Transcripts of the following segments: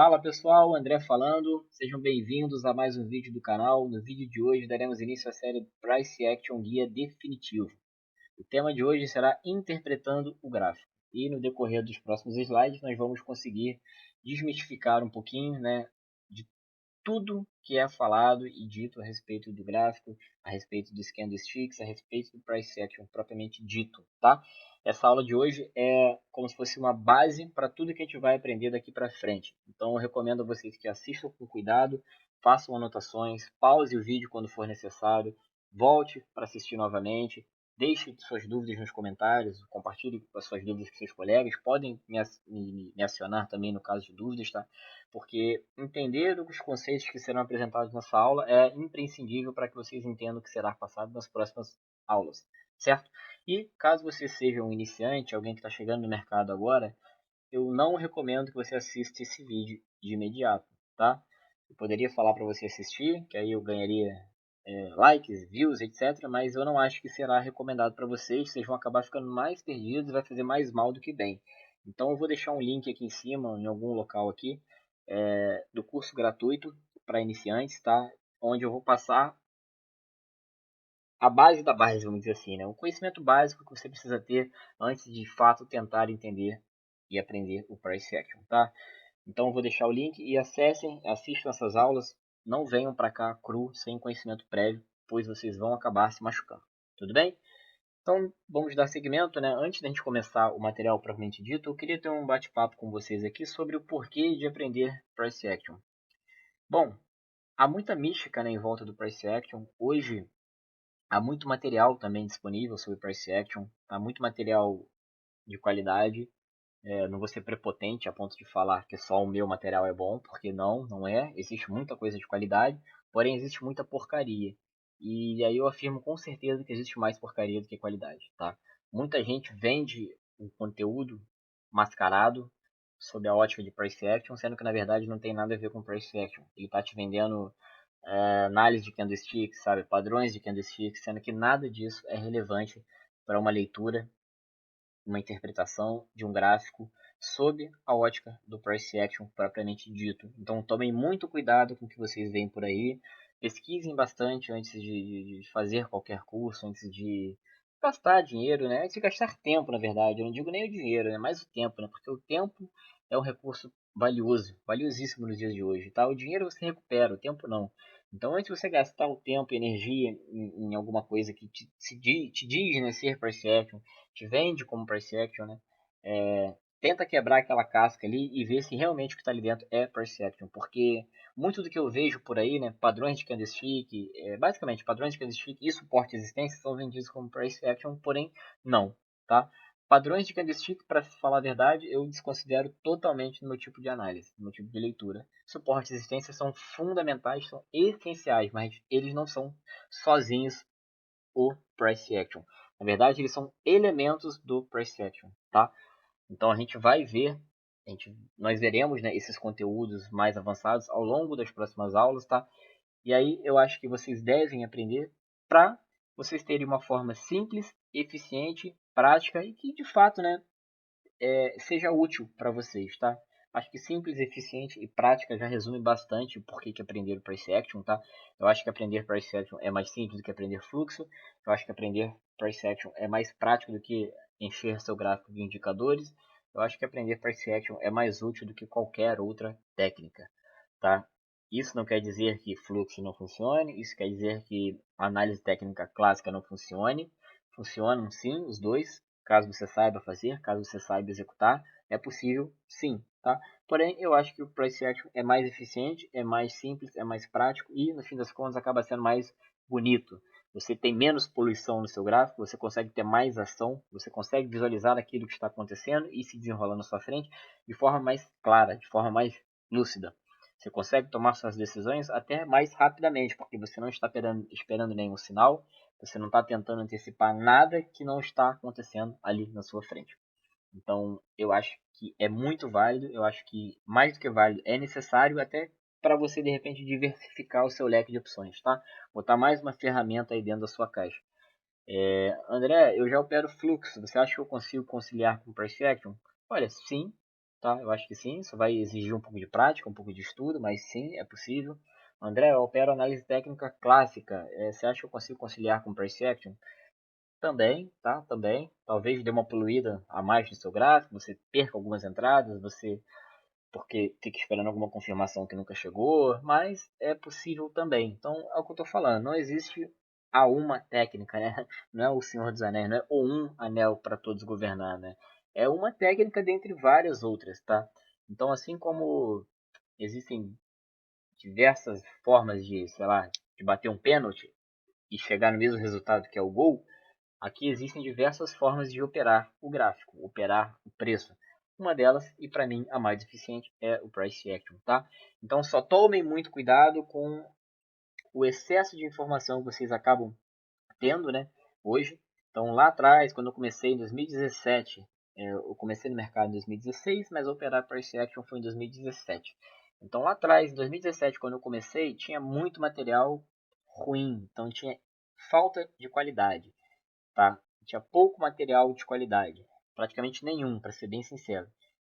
Fala pessoal, André falando, sejam bem-vindos a mais um vídeo do canal. No vídeo de hoje daremos início à série Price Action Guia Definitivo. O tema de hoje será Interpretando o Gráfico. E no decorrer dos próximos slides nós vamos conseguir desmistificar um pouquinho, de tudo que é falado e dito a respeito do gráfico, a respeito dos candlesticks, a respeito do price action propriamente dito, tá? Essa aula de hoje é como se fosse uma base para tudo que a gente vai aprender daqui para frente. Então eu recomendo a vocês que assistam com cuidado, façam anotações, pause o vídeo quando for necessário, volte para assistir novamente, deixe suas dúvidas nos comentários, compartilhe as suas dúvidas com seus colegas, podem me acionar também no caso de dúvidas, tá? Porque entender os conceitos que serão apresentados nessa aula é imprescindível para que vocês entendam o que será passado nas próximas aulas, certo? E caso você seja um iniciante, alguém que está chegando no mercado agora, eu não recomendo que você assista esse vídeo de imediato, tá? Eu poderia falar para você assistir, que aí eu ganharia likes, views, etc. Mas eu não acho que será recomendado para vocês. Vocês vão acabar ficando mais perdidos e vai fazer mais mal do que bem. Então eu vou deixar um link aqui em cima, em algum local aqui, do curso gratuito para iniciantes, tá? Onde eu vou passar a base da base, vamos dizer assim, né? O conhecimento básico que você precisa ter antes de fato tentar entender e aprender o Price Action, tá? Então eu vou deixar o link e acessem, assistam essas aulas. Não venham para cá cru, sem conhecimento prévio, pois vocês vão acabar se machucando. Tudo bem? Então vamos dar seguimento, né? Antes da gente começar o material propriamente dito, eu queria ter um bate-papo com vocês aqui sobre o porquê de aprender Price Action. Bom, há muita mística, né, em volta do Price Action. Hoje há muito material também disponível sobre Price Action. Há muito material de qualidade. Não vou ser prepotente a ponto de falar que só o meu material é bom, porque não é. Existe muita coisa de qualidade, porém existe muita porcaria. E aí eu afirmo com certeza que existe mais porcaria do que qualidade, tá? Muita gente vende o conteúdo mascarado sob a ótica de price action, sendo que na verdade não tem nada a ver com price action. Ele está te vendendo análise de candlesticks, sabe, padrões de candlesticks, sendo que nada disso é relevante para uma leitura, uma interpretação de um gráfico sob a ótica do price action propriamente dito. Então tomem muito cuidado com o que vocês veem por aí, pesquisem bastante antes de fazer qualquer curso, antes de gastar dinheiro, né? Antes de gastar tempo, na verdade. Eu não digo nem o dinheiro, é mais o tempo, né? Porque o tempo é um recurso valioso, valiosíssimo nos dias de hoje, tá? O dinheiro você recupera, o tempo não. Então, antes de você gastar o tempo e energia em alguma coisa que te diz, né, ser price action, te vende como price action, né? Tenta quebrar aquela casca ali e ver se realmente o que está ali dentro é price action, porque muito do que eu vejo por aí, né, padrões de candlestick, basicamente padrões de candlestick e suporte e resistência são vendidos como price action, porém não, tá? Padrões de candlestick, para falar a verdade, eu desconsidero totalmente no meu tipo de análise, no meu tipo de leitura. Suporte e resistência são fundamentais, são essenciais, mas eles não são sozinhos o price action. Na verdade, eles são elementos do price action, tá? Então a gente vai ver, nós veremos, né, esses conteúdos mais avançados ao longo das próximas aulas, tá? E aí eu acho que vocês devem aprender para vocês terem uma forma simples, eficiente, prática e que de fato, né, seja útil para vocês, tá? Acho que simples, eficiente e prática já resume bastante o porquê que aprender Price Action, tá? Eu acho que aprender Price Action é mais simples do que aprender fluxo. Eu acho que aprender Price Action é mais prático do que encher seu gráfico de indicadores. Eu acho que aprender Price Action é mais útil do que qualquer outra técnica, tá? Isso não quer dizer que fluxo não funcione, isso quer dizer que análise técnica clássica não funcione. Funcionam sim os dois, caso você saiba fazer, caso você saiba executar, é possível sim, tá? Porém, eu acho que o Price Action é mais eficiente, é mais simples, é mais prático e, no fim das contas, acaba sendo mais bonito. Você tem menos poluição no seu gráfico, você consegue ter mais ação, você consegue visualizar aquilo que está acontecendo e se desenrolando na sua frente de forma mais clara, de forma mais lúcida. Você consegue tomar suas decisões até mais rapidamente, porque você não está esperando nenhum sinal, você não está tentando antecipar nada que não está acontecendo ali na sua frente. Então, eu acho que é muito válido, eu acho que mais do que válido, é necessário até para você, de repente, diversificar o seu leque de opções, tá? Botar mais uma ferramenta aí dentro da sua caixa. André, eu já opero fluxo, você acha que eu consigo conciliar com Price Action? Olha, sim, tá? Eu acho que sim, isso vai exigir um pouco de prática, um pouco de estudo, mas sim, é possível. André, eu opero análise técnica clássica. Você acha que eu consigo conciliar com Price Action? Também, tá? Também. Talvez dê uma poluída a mais no seu gráfico, você perca algumas entradas, você porque fica esperando alguma confirmação que nunca chegou, mas é possível também. Então, é o que eu estou falando, não existe a uma técnica, né? Não é o Senhor dos Anéis, não é o um anel para todos governar, né? É uma técnica dentre várias outras, tá? Então, assim como existem diversas formas de, sei lá, de bater um pênalti e chegar no mesmo resultado que é o gol, aqui existem diversas formas de operar o gráfico, operar o preço. Uma delas, e para mim a mais eficiente, é o Price Action, tá? Então só tomem muito cuidado com o excesso de informação que vocês acabam tendo, né, hoje. Então lá atrás, quando eu comecei em 2017, eu comecei no mercado em 2016, mas operar Price Action foi em 2017. Então lá atrás, em 2017, quando eu comecei, tinha muito material ruim, então tinha falta de qualidade, tá? Tinha pouco material de qualidade, praticamente nenhum, para ser bem sincero.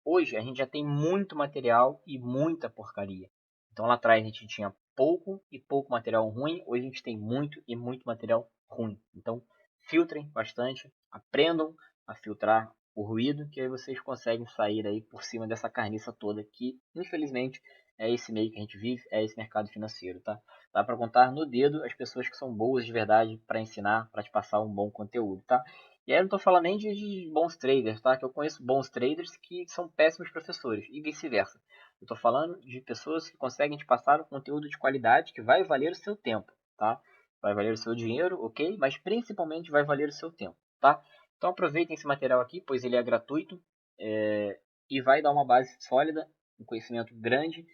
Hoje a gente já tem muito material e muita porcaria. Então lá atrás a gente tinha pouco e pouco material ruim, hoje a gente tem muito e muito material ruim. Então filtrem bastante, aprendam a filtrar o ruído, que aí vocês conseguem sair aí por cima dessa carniça toda que, infelizmente, é esse meio que a gente vive, é esse mercado financeiro, tá? Dá para contar no dedo as pessoas que são boas de verdade para ensinar, para te passar um bom conteúdo, tá? E aí eu não estou falando nem de bons traders, tá? Que eu conheço bons traders que são péssimos professores e vice-versa. Eu estou falando de pessoas que conseguem te passar um conteúdo de qualidade que vai valer o seu tempo, tá? Vai valer o seu dinheiro, ok? Mas principalmente vai valer o seu tempo, tá? Então aproveitem esse material aqui, pois ele é gratuito e vai dar uma base sólida, um conhecimento grande,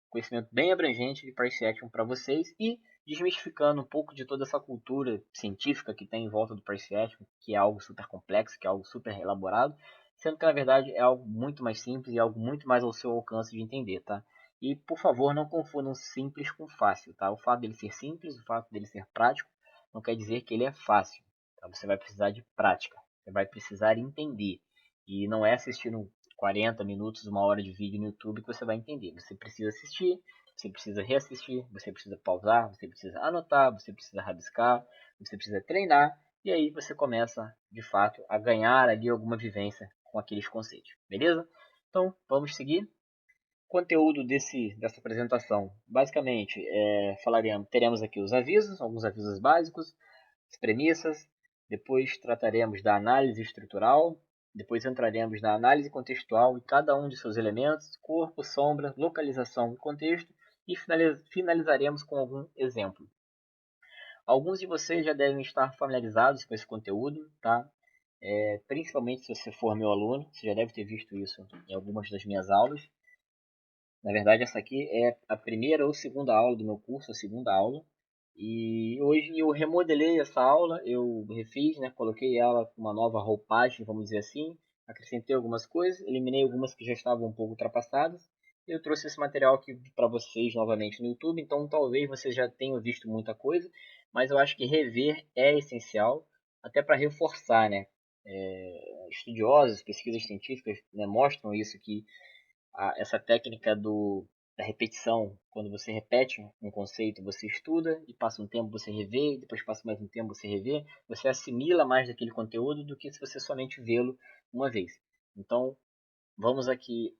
conhecimento bem abrangente de Price Action para vocês e desmistificando um pouco de toda essa cultura científica que tem em volta do Price Action, que é algo super complexo, que é algo super elaborado, sendo que na verdade é algo muito mais simples e algo muito mais ao seu alcance de entender, tá? E por favor, não confundam simples com fácil, tá? O fato dele ser simples, o fato dele ser prático, não quer dizer que ele é fácil, tá? Você vai precisar de prática, você vai precisar entender. E não é assistindo 40 minutos, uma hora de vídeo no YouTube que você vai entender. Você precisa assistir, você precisa reassistir, você precisa pausar, você precisa anotar, você precisa rabiscar, você precisa treinar, e aí você começa, de fato, a ganhar ali alguma vivência com aqueles conceitos, beleza? Então, vamos seguir. Conteúdo dessa apresentação, basicamente, teremos aqui os avisos, alguns avisos básicos, as premissas, depois trataremos da análise estrutural, depois entraremos na análise contextual e cada um de seus elementos, corpo, sombra, localização e contexto, e finalizaremos com algum exemplo. Alguns de vocês já devem estar familiarizados com esse conteúdo, tá? Principalmente se você for meu aluno, você já deve ter visto isso em algumas das minhas aulas. Na verdade, essa aqui é a primeira ou segunda aula do meu curso, a segunda aula. E hoje eu remodelei essa aula, eu refiz, né, coloquei ela com uma nova roupagem, vamos dizer assim, acrescentei algumas coisas, eliminei algumas que já estavam um pouco ultrapassadas. E eu trouxe esse material aqui para vocês novamente no YouTube, então talvez vocês já tenham visto muita coisa, mas eu acho que rever é essencial, até para reforçar, né? Estudiosos, pesquisas científicas, né, mostram isso, que essa técnica da repetição, quando você repete um conceito, você estuda e passa um tempo você revê, e depois passa mais um tempo você revê, você assimila mais daquele conteúdo do que se você somente vê-lo uma vez. Então, vamos aqui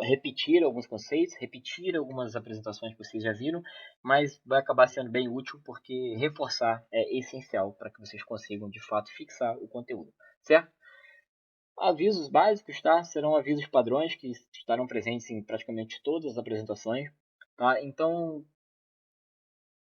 repetir alguns conceitos, repetir algumas apresentações que vocês já viram, mas vai acabar sendo bem útil porque reforçar é essencial para que vocês consigam de fato fixar o conteúdo, certo? Avisos básicos, tá? Serão avisos padrões que estarão presentes em praticamente todas as apresentações, tá? Então,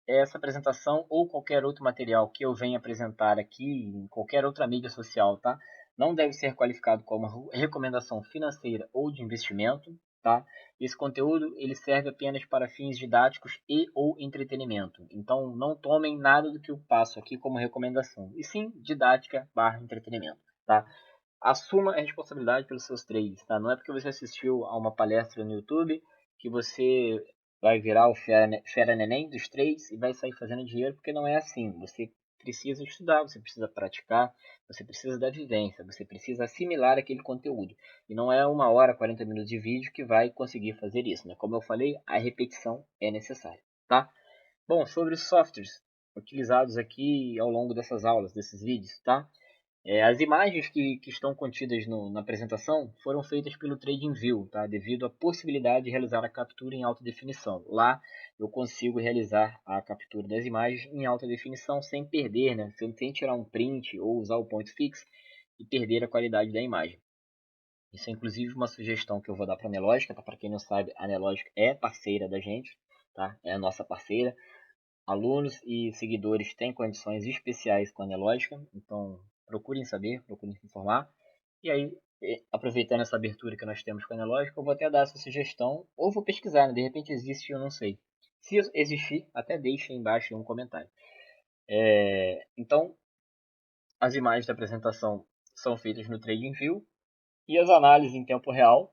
essa apresentação ou qualquer outro material que eu venha apresentar aqui em qualquer outra mídia social, tá? Não deve ser qualificado como recomendação financeira ou de investimento, tá? Esse conteúdo ele serve apenas para fins didáticos e ou entretenimento. Então, não tomem nada do que eu passo aqui como recomendação, e sim didática barra entretenimento, tá? Assuma a responsabilidade pelos seus trades, tá? Não é porque você assistiu a uma palestra no YouTube que você vai virar o fera neném dos trades e vai sair fazendo dinheiro, porque não é assim. Você precisa estudar, você precisa praticar, você precisa da vivência, você precisa assimilar aquele conteúdo. E não é 1 hora, 40 minutos de vídeo que vai conseguir fazer isso, né? Como eu falei, a repetição é necessária, tá? Bom, sobre os softwares utilizados aqui ao longo dessas aulas, desses vídeos, tá? As imagens que estão contidas na apresentação foram feitas pelo TradingView, tá? Devido à possibilidade de realizar a captura em alta definição. Lá eu consigo realizar a captura das imagens em alta definição sem perder, né? Sem tirar um print ou usar o point fix e perder a qualidade da imagem. Isso é inclusive uma sugestão que eu vou dar para a Nelogica, tá? Para quem não sabe, a Nelogica é parceira da gente, tá? É a nossa parceira. Alunos e seguidores têm condições especiais com a Nelogica, então procurem saber, procurem se informar. E aí, aproveitando essa abertura que nós temos com a Nelogica, eu vou até dar essa sugestão, ou vou pesquisar, né? De repente existe, eu não sei. Se existir, até deixe aí embaixo um comentário. Então, as imagens da apresentação são feitas no TradingView e as análises em tempo real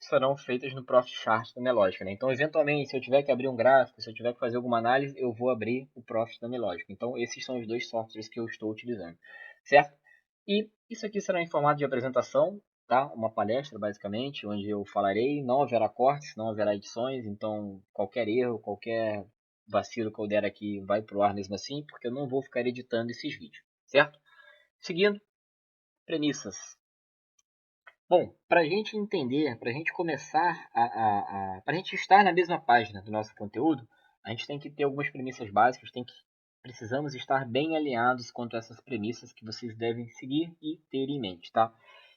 serão feitas no Profit Chart da Nelogica, né? Então, eventualmente, se eu tiver que abrir um gráfico, se eu tiver que fazer alguma análise, eu vou abrir o Profit da Nelogica. Então, esses são os dois softwares que eu estou utilizando, certo? E isso aqui será em formato de apresentação, tá? Uma palestra, basicamente, onde eu falarei, não haverá cortes, não haverá edições, então qualquer erro, qualquer vacilo que eu der aqui vai pro ar mesmo assim, porque eu não vou ficar editando esses vídeos, certo? Seguindo, premissas. Bom, para a gente entender, para a gente começar para a gente estar na mesma página do nosso conteúdo, a gente tem que ter algumas premissas básicas, precisamos estar bem alinhados quanto a essas premissas que vocês devem seguir e ter em mente, tá?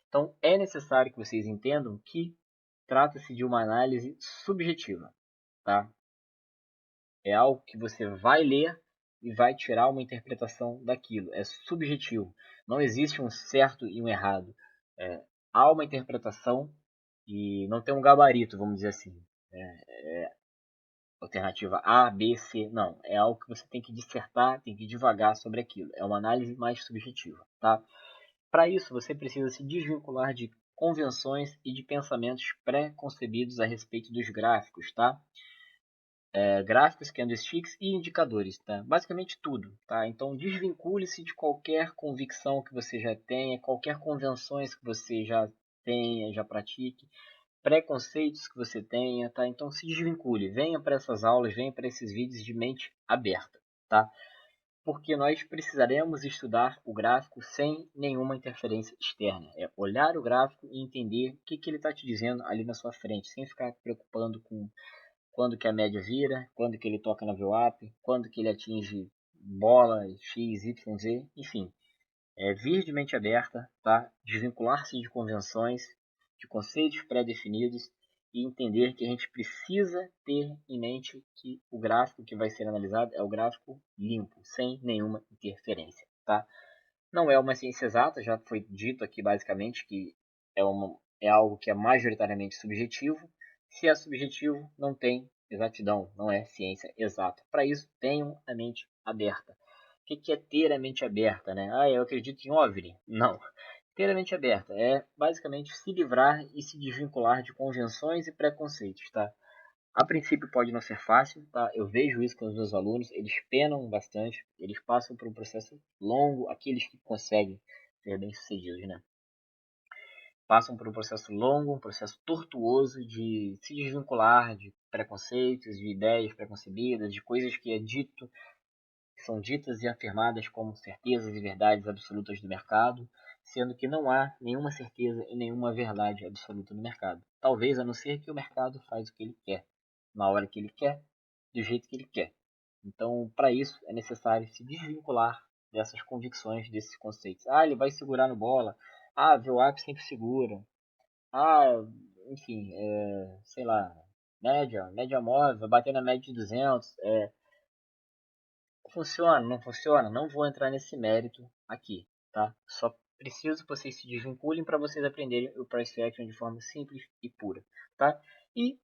Então, é necessário que vocês entendam que trata-se de uma análise subjetiva, tá? É algo que você vai ler e vai tirar uma interpretação daquilo. É subjetivo. Não existe um certo e um errado. Há uma interpretação e não tem um gabarito, vamos dizer assim. Alternativa A, B, C. Não. É algo que você tem que dissertar, tem que divagar sobre aquilo. É uma análise mais subjetiva, tá? Para isso, você precisa se desvincular de convenções e de pensamentos pré-concebidos a respeito dos gráficos, tá? Gráficos, candlesticks e indicadores, tá? Basicamente tudo, tá? Então desvincule-se de qualquer convicção que você já tenha, qualquer convenções que você já tenha, já pratique, preconceitos que você tenha, tá? Então se desvincule, venha para essas aulas, venha para esses vídeos de mente aberta, tá? Porque nós precisaremos estudar o gráfico sem nenhuma interferência externa. É olhar o gráfico e entender o que ele está te dizendo ali na sua frente, sem ficar preocupando com quando que a média vira, quando que ele toca na VWAP, quando que ele atinge bola X, Y, Z, enfim. Vir de mente aberta, tá? Desvincular-se de convenções, de conceitos pré-definidos e entender que a gente precisa ter em mente que o gráfico que vai ser analisado é o gráfico limpo, sem nenhuma interferência, tá? Não é uma ciência exata, já foi dito aqui basicamente que é algo que é majoritariamente subjetivo. Se é subjetivo, não tem exatidão, não é ciência exata. Para isso, tenham a mente aberta. O que é ter a mente aberta, né? Eu acredito em OVNI. Não. Ter a mente aberta é basicamente se livrar e se desvincular de convenções e preconceitos, tá? A princípio pode não ser fácil, tá? Eu vejo isso com os meus alunos, eles penam bastante, eles passam por um processo longo, aqueles que conseguem ser bem-sucedidos, né? Passam por um processo longo, um processo tortuoso de se desvincular de preconceitos, de ideias preconcebidas, de coisas que são ditas e afirmadas como certezas e verdades absolutas do mercado, sendo que não há nenhuma certeza e nenhuma verdade absoluta no mercado. Talvez a não ser que o mercado faz o que ele quer, na hora que ele quer, do jeito que ele quer. Então, para isso, é necessário se desvincular dessas convicções, desses conceitos. Ele vai segurar no bola. VWAP sempre segura. Ah, enfim, sei lá, média móvel, vai bater na média de 200. Funciona, não funciona? Não vou entrar nesse mérito aqui, tá? Só preciso que vocês se desvinculem para vocês aprenderem o Price Action de forma simples e pura, tá? E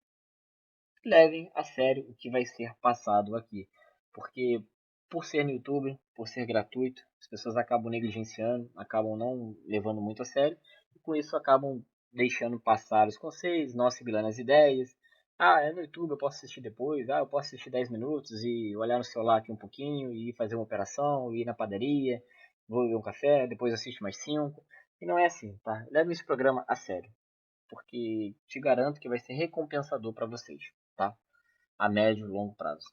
levem a sério o que vai ser passado aqui, porque por ser no YouTube, por ser gratuito, as pessoas acabam negligenciando, acabam não levando muito a sério, e com isso acabam deixando passar os conceitos, não assimilando as ideias, É no YouTube, eu posso assistir depois. Eu posso assistir 10 minutos e olhar no celular aqui um pouquinho e fazer uma operação, ir na padaria, vou beber um café, depois assisto mais 5. E não é assim, tá? Leve esse programa a sério, porque te garanto que vai ser recompensador para vocês, tá? A médio e longo prazo.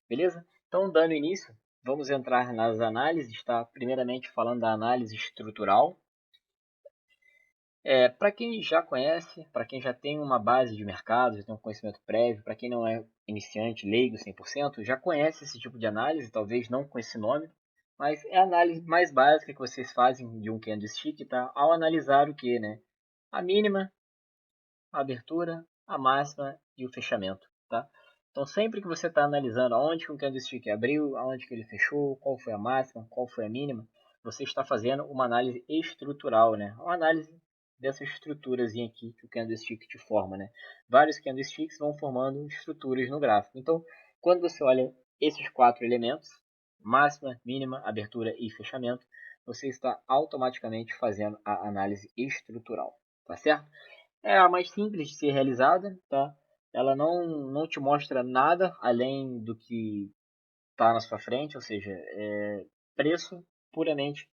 Beleza? Então, dando início, vamos entrar nas análises, tá? Primeiramente falando da análise estrutural. Para quem já conhece, para quem já tem uma base de mercado, já tem um conhecimento prévio, para quem não é iniciante, leigo 100%, já conhece esse tipo de análise, talvez não com esse nome, mas é a análise mais básica que vocês fazem de um candlestick, tá? Ao analisar o que, né? A mínima, a abertura, a máxima e o fechamento, tá? Então sempre que você está analisando aonde que um candlestick abriu, aonde que ele fechou, qual foi a máxima, qual foi a mínima, você está fazendo uma análise estrutural, né? Uma análise dessa estruturazinha aqui que o candlestick te forma, né? Vários candlesticks vão formando estruturas no gráfico. Então, quando você olha esses 4 elementos, máxima, mínima, abertura e fechamento, você está automaticamente fazendo a análise estrutural, tá certo? É a mais simples de ser realizada, tá? Ela não te mostra nada além do que está na sua frente, ou seja, preço puramente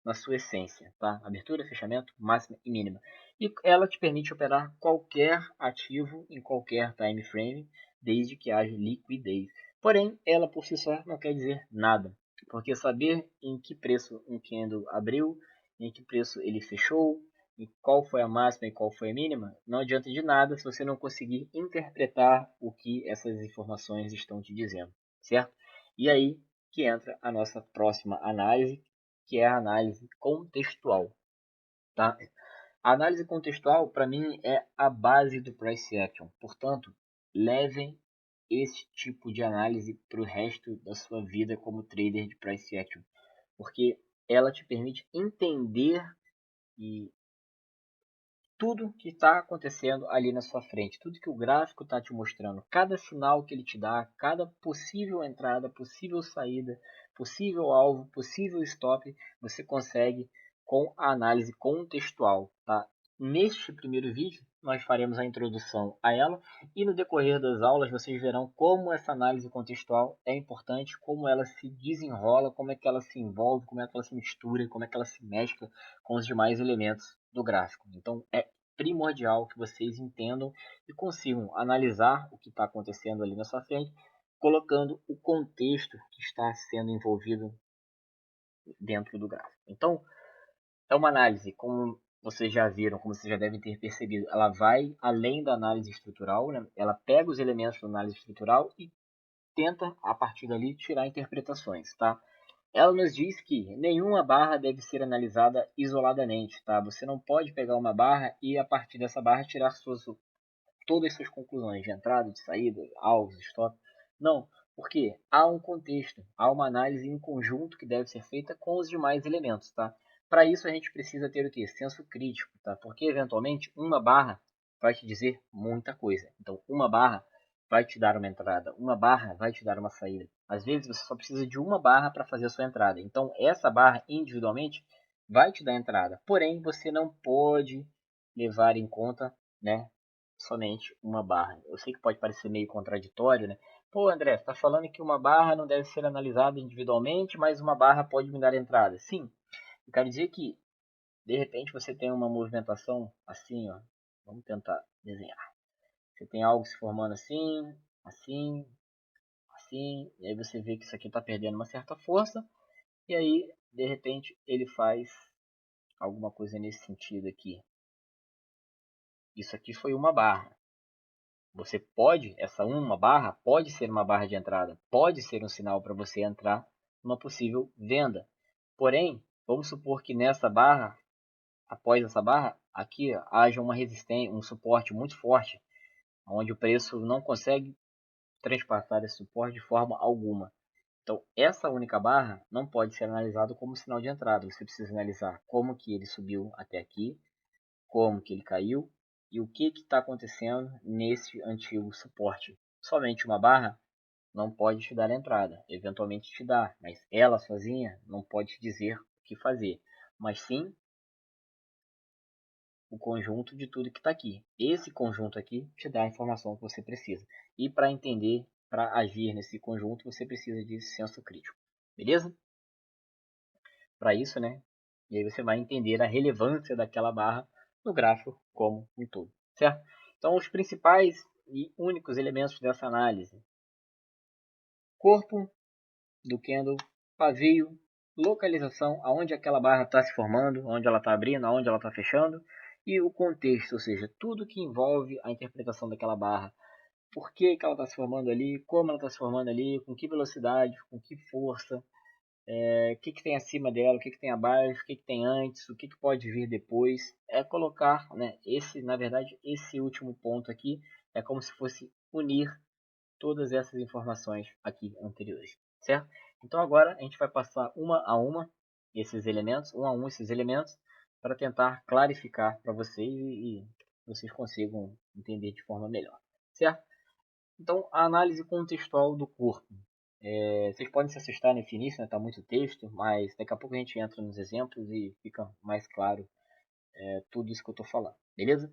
na sua essência, tá? Abertura, fechamento, máxima e mínima. E ela te permite operar qualquer ativo em qualquer time frame, desde que haja liquidez. Porém, ela por si só não quer dizer nada, porque saber em que preço um candle abriu, em que preço ele fechou, e qual foi a máxima e qual foi a mínima, não adianta de nada se você não conseguir interpretar o que essas informações estão te dizendo, certo? E aí que entra a nossa próxima análise, que é a análise contextual, tá? A análise contextual, para mim, é a base do price action. Portanto, levem esse tipo de análise para o resto da sua vida como trader de price action, porque ela te permite entender e tudo que está acontecendo ali na sua frente, tudo que o gráfico está te mostrando, cada sinal que ele te dá, cada possível entrada, possível saída, possível alvo, possível stop, você consegue com a análise contextual, tá? Neste primeiro vídeo, nós faremos a introdução a ela e no decorrer das aulas vocês verão como essa análise contextual é importante, como ela se desenrola, como é que ela se envolve, como é que ela se mistura, como é que ela se mescla com os demais elementos do gráfico. Então é primordial que vocês entendam e consigam analisar o que está acontecendo ali na sua frente, colocando o contexto que está sendo envolvido dentro do gráfico. Então, é uma análise, como vocês já viram, como vocês já devem ter percebido, ela vai além da análise estrutural, né? Ela pega os elementos da análise estrutural e tenta, a partir dali, tirar interpretações, tá? Ela nos diz que nenhuma barra deve ser analisada isoladamente, tá? Você não pode pegar uma barra e a partir dessa barra tirar todas as suas conclusões de entrada, de saída, alvos, stop. Não, porque há um contexto, há uma análise em conjunto que deve ser feita com os demais elementos, tá? Para isso a gente precisa ter o quê? Senso crítico, tá? Porque eventualmente uma barra vai te dizer muita coisa. Então, uma barra vai te dar uma entrada, uma barra vai te dar uma saída. Às vezes você só precisa de uma barra para fazer a sua entrada. Então, essa barra individualmente vai te dar entrada. Porém, você não pode levar em conta, né, somente uma barra. Eu sei que pode parecer meio contraditório, né? Pô, André, você está falando que uma barra não deve ser analisada individualmente, mas uma barra pode me dar entrada. Sim, eu quero dizer que, de repente, você tem uma movimentação assim, ó. Vamos tentar desenhar. Você tem algo se formando assim, assim, assim, e aí você vê que isso aqui está perdendo uma certa força, e aí, de repente, ele faz alguma coisa nesse sentido aqui. Isso aqui foi uma barra. Você pode, essa uma barra pode ser uma barra de entrada, pode ser um sinal para você entrar numa possível venda. Porém, vamos supor que nessa barra, após essa barra, aqui haja uma resistência, um suporte muito forte, onde o preço não consegue transpassar esse suporte de forma alguma. Então, essa única barra não pode ser analisada como sinal de entrada. Você precisa analisar como que ele subiu até aqui, como que ele caiu e o que está acontecendo nesse antigo suporte. Somente uma barra não pode te dar entrada, eventualmente te dá, mas ela sozinha não pode te dizer o que fazer, mas sim o conjunto de tudo que está aqui. Esse conjunto aqui te dá a informação que você precisa. E para entender, para agir nesse conjunto, você precisa de senso crítico. Beleza? Para isso, né? E aí você vai entender a relevância daquela barra no gráfico como um todo, certo? Então, os principais e únicos elementos dessa análise: corpo do candle, pavio, localização, aonde aquela barra está se formando, onde ela está abrindo, aonde ela está fechando, e o contexto, ou seja, tudo que envolve a interpretação daquela barra. Por que ela está se formando ali, como ela está se formando ali, com que velocidade, com que força, o que tem acima dela, o que tem abaixo, o que tem antes, o que pode vir depois. É colocar, né, na verdade, esse último ponto aqui é como se fosse unir todas essas informações aqui anteriores, certo? Então agora a gente vai passar uma a uma esses elementos, para tentar clarificar para vocês e vocês consigam entender de forma melhor, certo? Então, a análise contextual do corpo. Vocês podem se assustar nesse início, né? Tá muito texto, mas daqui a pouco a gente entra nos exemplos e fica mais claro tudo isso que eu estou falando, beleza?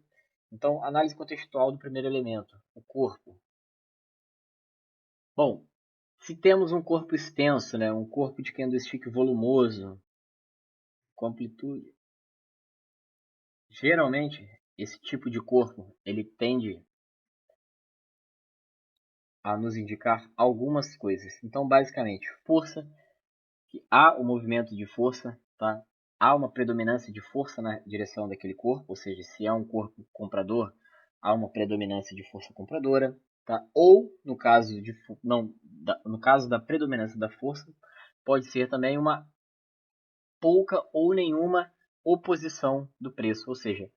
Então, análise contextual do primeiro elemento, o corpo. Bom, se temos um corpo extenso, né? Um corpo de candlestick volumoso, com amplitude, geralmente esse tipo de corpo ele tende a nos indicar algumas coisas. Então, basicamente, força, que há o movimento de força, tá? Há uma predominância de força na direção daquele corpo, ou seja, se é um corpo comprador, há uma predominância de força compradora, tá? Ou no caso no caso da predominância da força, pode ser também uma pouca ou nenhuma oposição do preço, ou seja,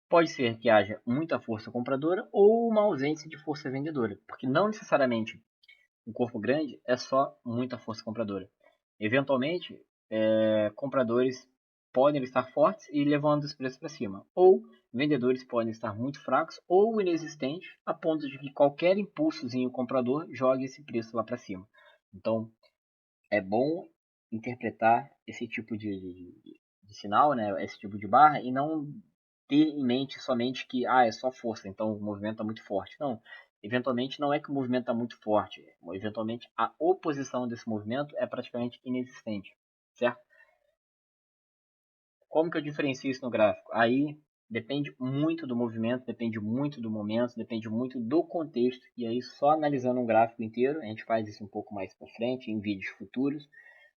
pode ser que haja muita força compradora ou uma ausência de força vendedora, porque não necessariamente um corpo grande é só muita força compradora. Eventualmente, compradores podem estar fortes e levando os preços para cima, ou vendedores podem estar muito fracos ou inexistentes, a ponto de que qualquer impulsozinho comprador jogue esse preço lá para cima. Então, é bom interpretar esse tipo de sinal, né, esse tipo de barra, e não ter em mente somente que é só força, então o movimento está muito forte. Não, eventualmente não é que o movimento está muito forte, eventualmente a oposição desse movimento é praticamente inexistente, certo? Como que eu diferencio isso no gráfico? Aí depende muito do movimento, depende muito do momento, depende muito do contexto, e aí só analisando um gráfico inteiro, a gente faz isso um pouco mais para frente, em vídeos futuros,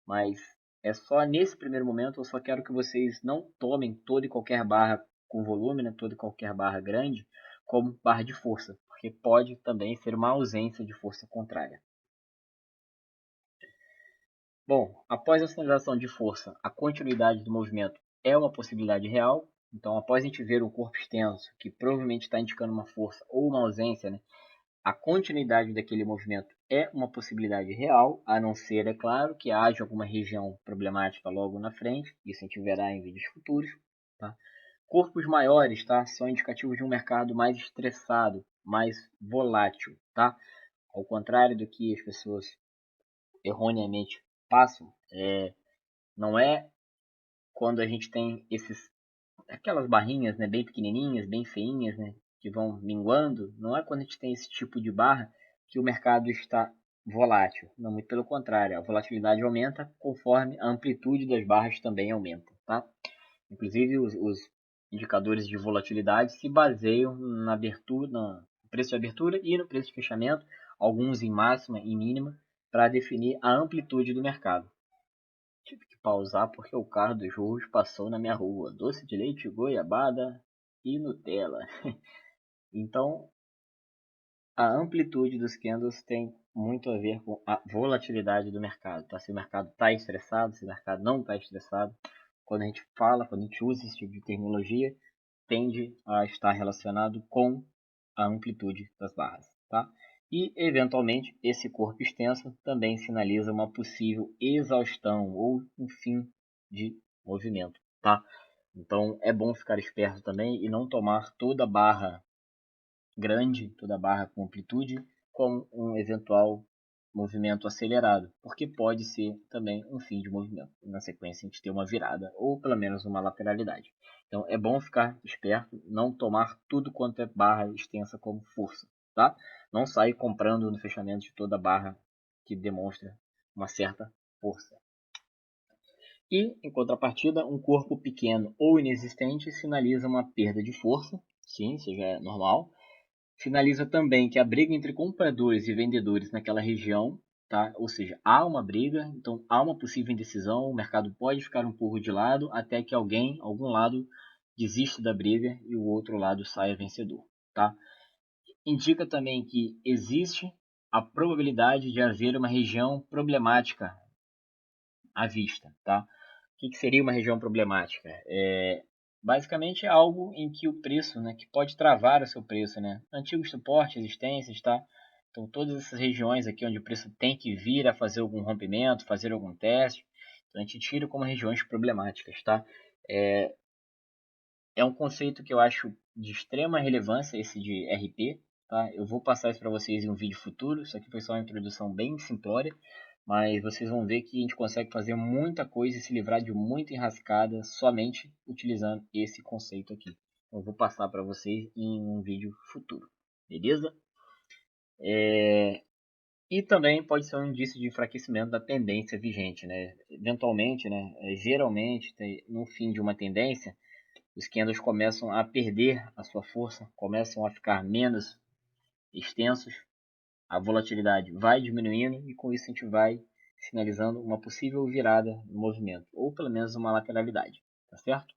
mas é só nesse primeiro momento, eu só quero que vocês não tomem toda e qualquer barra com volume, né, toda e qualquer barra grande, como barra de força, porque pode também ser uma ausência de força contrária. Bom, após a sinalização de força, a continuidade do movimento é uma possibilidade real. Então, após a gente ver um corpo extenso, que provavelmente está indicando uma força ou uma ausência, né, a continuidade daquele movimento é uma possibilidade real, a não ser, é claro, que haja alguma região problemática logo na frente. Isso a gente verá em vídeos futuros. Tá? Corpos maiores, tá, são indicativos de um mercado mais estressado, mais volátil. Tá? Ao contrário do que as pessoas erroneamente passam, não é quando a gente tem aquelas barrinhas, né, bem pequenininhas, bem feinhas, né, que vão minguando, não é quando a gente tem esse tipo de barra que o mercado está volátil. Não, muito pelo contrário, a volatilidade aumenta conforme a amplitude das barras também aumenta, tá? Inclusive os indicadores de volatilidade se baseiam na abertura, no preço de abertura e no preço de fechamento, alguns em máxima e mínima, para definir a amplitude do mercado. Tive que pausar porque o carro dos Jorros passou na minha rua. Doce de leite, goiabada e Nutella. Então, a amplitude dos candles tem muito a ver com a volatilidade do mercado. Tá? Se o mercado está estressado, se o mercado não está estressado. Quando a gente fala, quando a gente usa esse tipo de terminologia, tende a estar relacionado com a amplitude das barras. Tá? E, eventualmente, esse corpo extenso também sinaliza uma possível exaustão ou um fim de movimento. Tá? Então, é bom ficar esperto também e não tomar toda barra grande, toda barra com amplitude, como um eventual movimento acelerado, porque pode ser também um fim de movimento. Na sequência a gente tem uma virada ou pelo menos uma lateralidade. Então é bom ficar esperto, não tomar tudo quanto é barra extensa como força, tá? Não sair comprando no fechamento de toda barra que demonstra uma certa força. E, em contrapartida, um corpo pequeno ou inexistente sinaliza uma perda de força, sim, isso já é normal. Sinaliza também que a briga entre compradores e vendedores naquela região, tá? Ou seja, há uma briga, então há uma possível indecisão, o mercado pode ficar um pouco de lado até que algum lado desista da briga e o outro lado saia vencedor, tá? Indica também que existe a probabilidade de haver uma região problemática à vista, tá? O que seria uma região problemática? Basicamente é algo em que o preço, né, que pode travar o seu preço, né? Antigos suportes, existências, tá? Então todas essas regiões aqui onde o preço tem que vir a fazer algum rompimento, fazer algum teste, então a gente tira como regiões problemáticas, tá? É um conceito que eu acho de extrema relevância, esse de RP, tá? Eu vou passar isso para vocês em um vídeo futuro, isso aqui foi só uma introdução bem simplória, mas vocês vão ver que a gente consegue fazer muita coisa e se livrar de muita enrascada somente utilizando esse conceito aqui. Eu vou passar para vocês em um vídeo futuro, beleza? E também pode ser um indício de enfraquecimento da tendência vigente, né? Eventualmente, né? Geralmente, no fim de uma tendência, os candles começam a perder a sua força, começam a ficar menos extensos, a volatilidade vai diminuindo e com isso a gente vai sinalizando uma possível virada no movimento, ou pelo menos uma lateralidade, tá certo?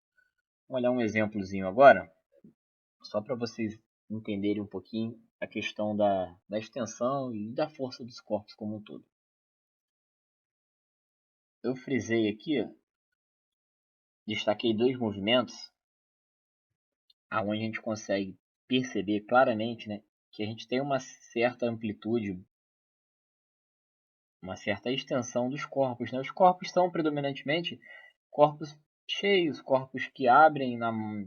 Vamos olhar um exemplozinho agora, só para vocês entenderem um pouquinho a questão da extensão e da força dos corpos como um todo. Eu frisei aqui, destaquei dois movimentos aonde a gente consegue perceber claramente, né, que a gente tem uma certa amplitude, uma certa extensão dos corpos, né? Os corpos são predominantemente corpos cheios, corpos que abrem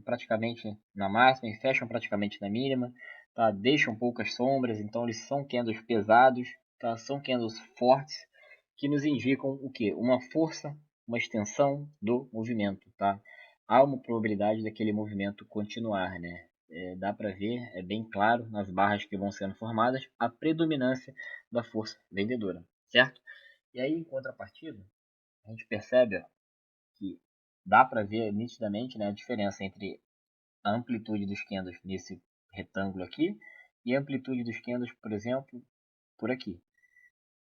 praticamente na máxima e fecham praticamente na mínima, tá? Deixam poucas sombras, então eles são candles pesados, tá? São candles fortes que nos indicam o que? Uma força, uma extensão do movimento, tá? Há uma probabilidade daquele movimento continuar, né? Dá para ver, é bem claro nas barras que vão sendo formadas, a predominância da força vendedora, certo? E aí, em contrapartida, a gente percebe, ó, que dá para ver nitidamente, né, a diferença entre a amplitude dos candles nesse retângulo aqui e a amplitude dos candles, por exemplo, por aqui.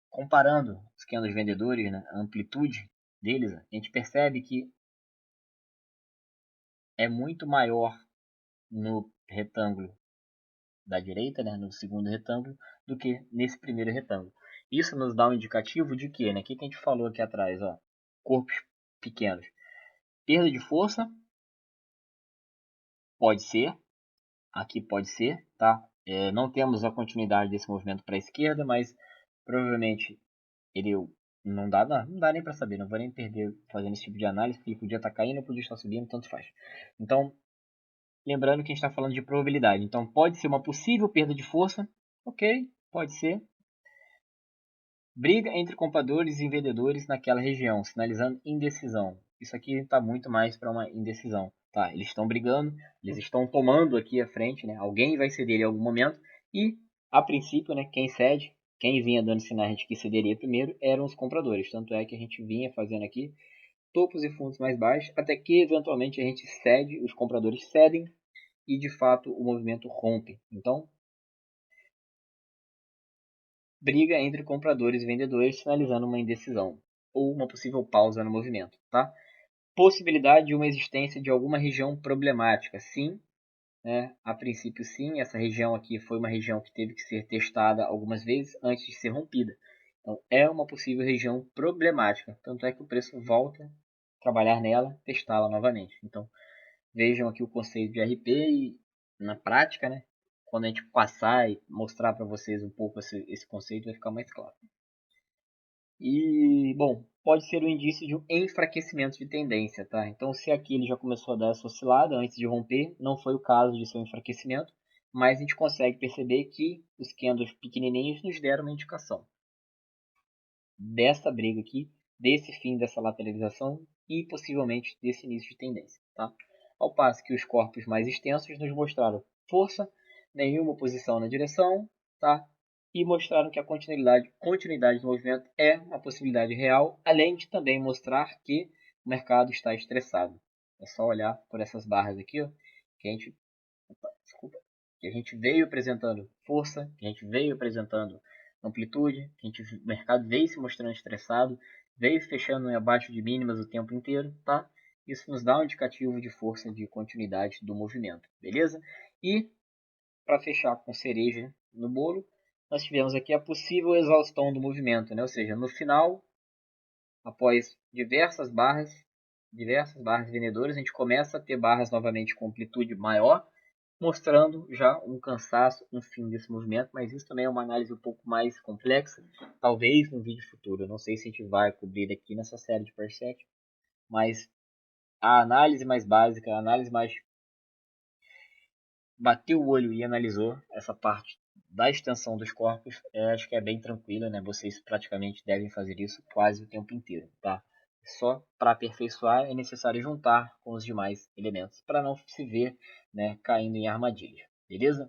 Comparando os candles vendedores, né, a amplitude deles, a gente percebe que é muito maior no retângulo da direita, né, no segundo retângulo, do que nesse primeiro retângulo. Isso nos dá um indicativo de que, né, o que a gente falou aqui atrás, ó, corpos pequenos. Perda de força, pode ser, aqui pode ser, tá? Não temos a continuidade desse movimento para a esquerda, mas provavelmente ele não dá nem para saber, não vou nem perder fazendo esse tipo de análise, porque ele podia estar caindo, podia estar subindo, tanto faz. Então, lembrando que a gente está falando de probabilidade, então pode ser uma possível perda de força, ok, pode ser. Briga entre compradores e vendedores naquela região, sinalizando indecisão. Isso aqui está muito mais para uma indecisão. Tá, eles estão brigando, eles estão tomando aqui a frente, né? Alguém vai ceder em algum momento e, a princípio, né, quem cede, quem vinha dando sinais de que cederia primeiro eram os compradores. Tanto é que a gente vinha fazendo aqui topos e fundos mais baixos, até que eventualmente a gente cede, os compradores cedem e de fato o movimento rompe. Então, briga entre compradores e vendedores, sinalizando uma indecisão ou uma possível pausa no movimento, tá? Possibilidade de uma existência de alguma região problemática, sim, né? A princípio sim, essa região aqui foi uma região que teve que ser testada algumas vezes antes de ser rompida. Então é uma possível região problemática, tanto é que o preço volta a trabalhar nela, testá-la novamente. Então vejam aqui o conceito de RP e na prática, né? Quando a gente passar e mostrar para vocês um pouco esse conceito, vai ficar mais claro. E, bom, pode ser um indício de um enfraquecimento de tendência, tá? Então, se aqui ele já começou a dar essa oscilada antes de romper, não foi o caso de seu enfraquecimento, mas a gente consegue perceber que os candles pequenininhos nos deram uma indicação. dessa briga aqui, desse fim dessa lateralização e possivelmente desse início de tendência, tá? Ao passo que os corpos mais extensos nos mostraram força, nenhuma oposição na direção, tá? E mostraram que a continuidade do movimento é uma possibilidade real, além de também mostrar que o mercado está estressado. É só olhar por essas barras aqui, ó, que a gente veio apresentando força, que a gente veio apresentando amplitude, que o mercado veio se mostrando estressado, veio fechando em abaixo de mínimas o tempo inteiro, tá? Isso nos dá um indicativo de força de continuidade do movimento, beleza? E para fechar com cereja no bolo, nós tivemos aqui a possível exaustão do movimento, né? Ou seja, no final, após diversas barras vendedoras, a gente começa a ter barras novamente com amplitude maior, mostrando já um cansaço, um fim desse movimento, mas isso também é uma análise um pouco mais complexa, talvez no vídeo futuro. Eu não sei se a gente vai cobrir aqui nessa série de Price Action, mas a análise mais básica, a análise mais bateu o olho e analisou essa parte da extensão dos corpos, acho que é bem tranquila, né? Vocês praticamente devem fazer isso quase o tempo inteiro, tá? Só para aperfeiçoar é necessário juntar com os demais elementos para não se ver, né, caindo em armadilha, beleza?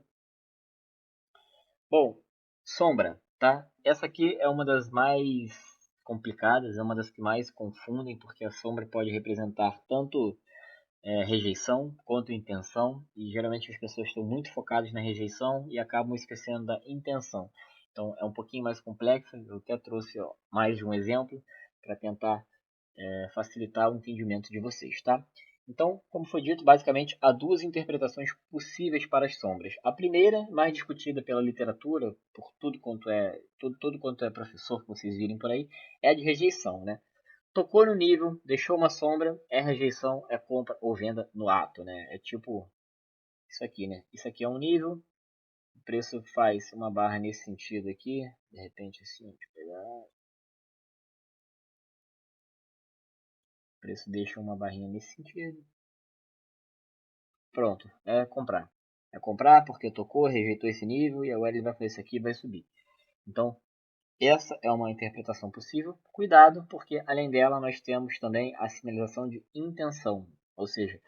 Bom, sombra, tá? Essa aqui é uma das mais complicadas, é uma das que mais confundem, porque a sombra pode representar tanto rejeição quanto intenção, e geralmente as pessoas estão muito focadas na rejeição e acabam esquecendo da intenção. Então é um pouquinho mais complexa, eu até trouxe mais de um exemplo para tentar facilitar o entendimento de vocês, tá? Então, como foi dito, basicamente há duas interpretações possíveis para as sombras. A primeira, mais discutida pela literatura, por tudo quanto é professor que vocês virem por aí, é a de rejeição, né? Tocou no nível, deixou uma sombra, é rejeição, é compra ou venda no ato, né? É tipo isso aqui, né? Isso aqui é um nível, o preço faz uma barra nesse sentido aqui, de repente assim, deixa eu pegar, o preço deixa uma barrinha nesse sentido. Pronto, é comprar. É comprar porque tocou, rejeitou esse nível e agora ele vai fazer isso aqui e vai subir. Então, essa é uma interpretação possível. Cuidado, porque além dela nós temos também a sinalização de intenção. Ou seja,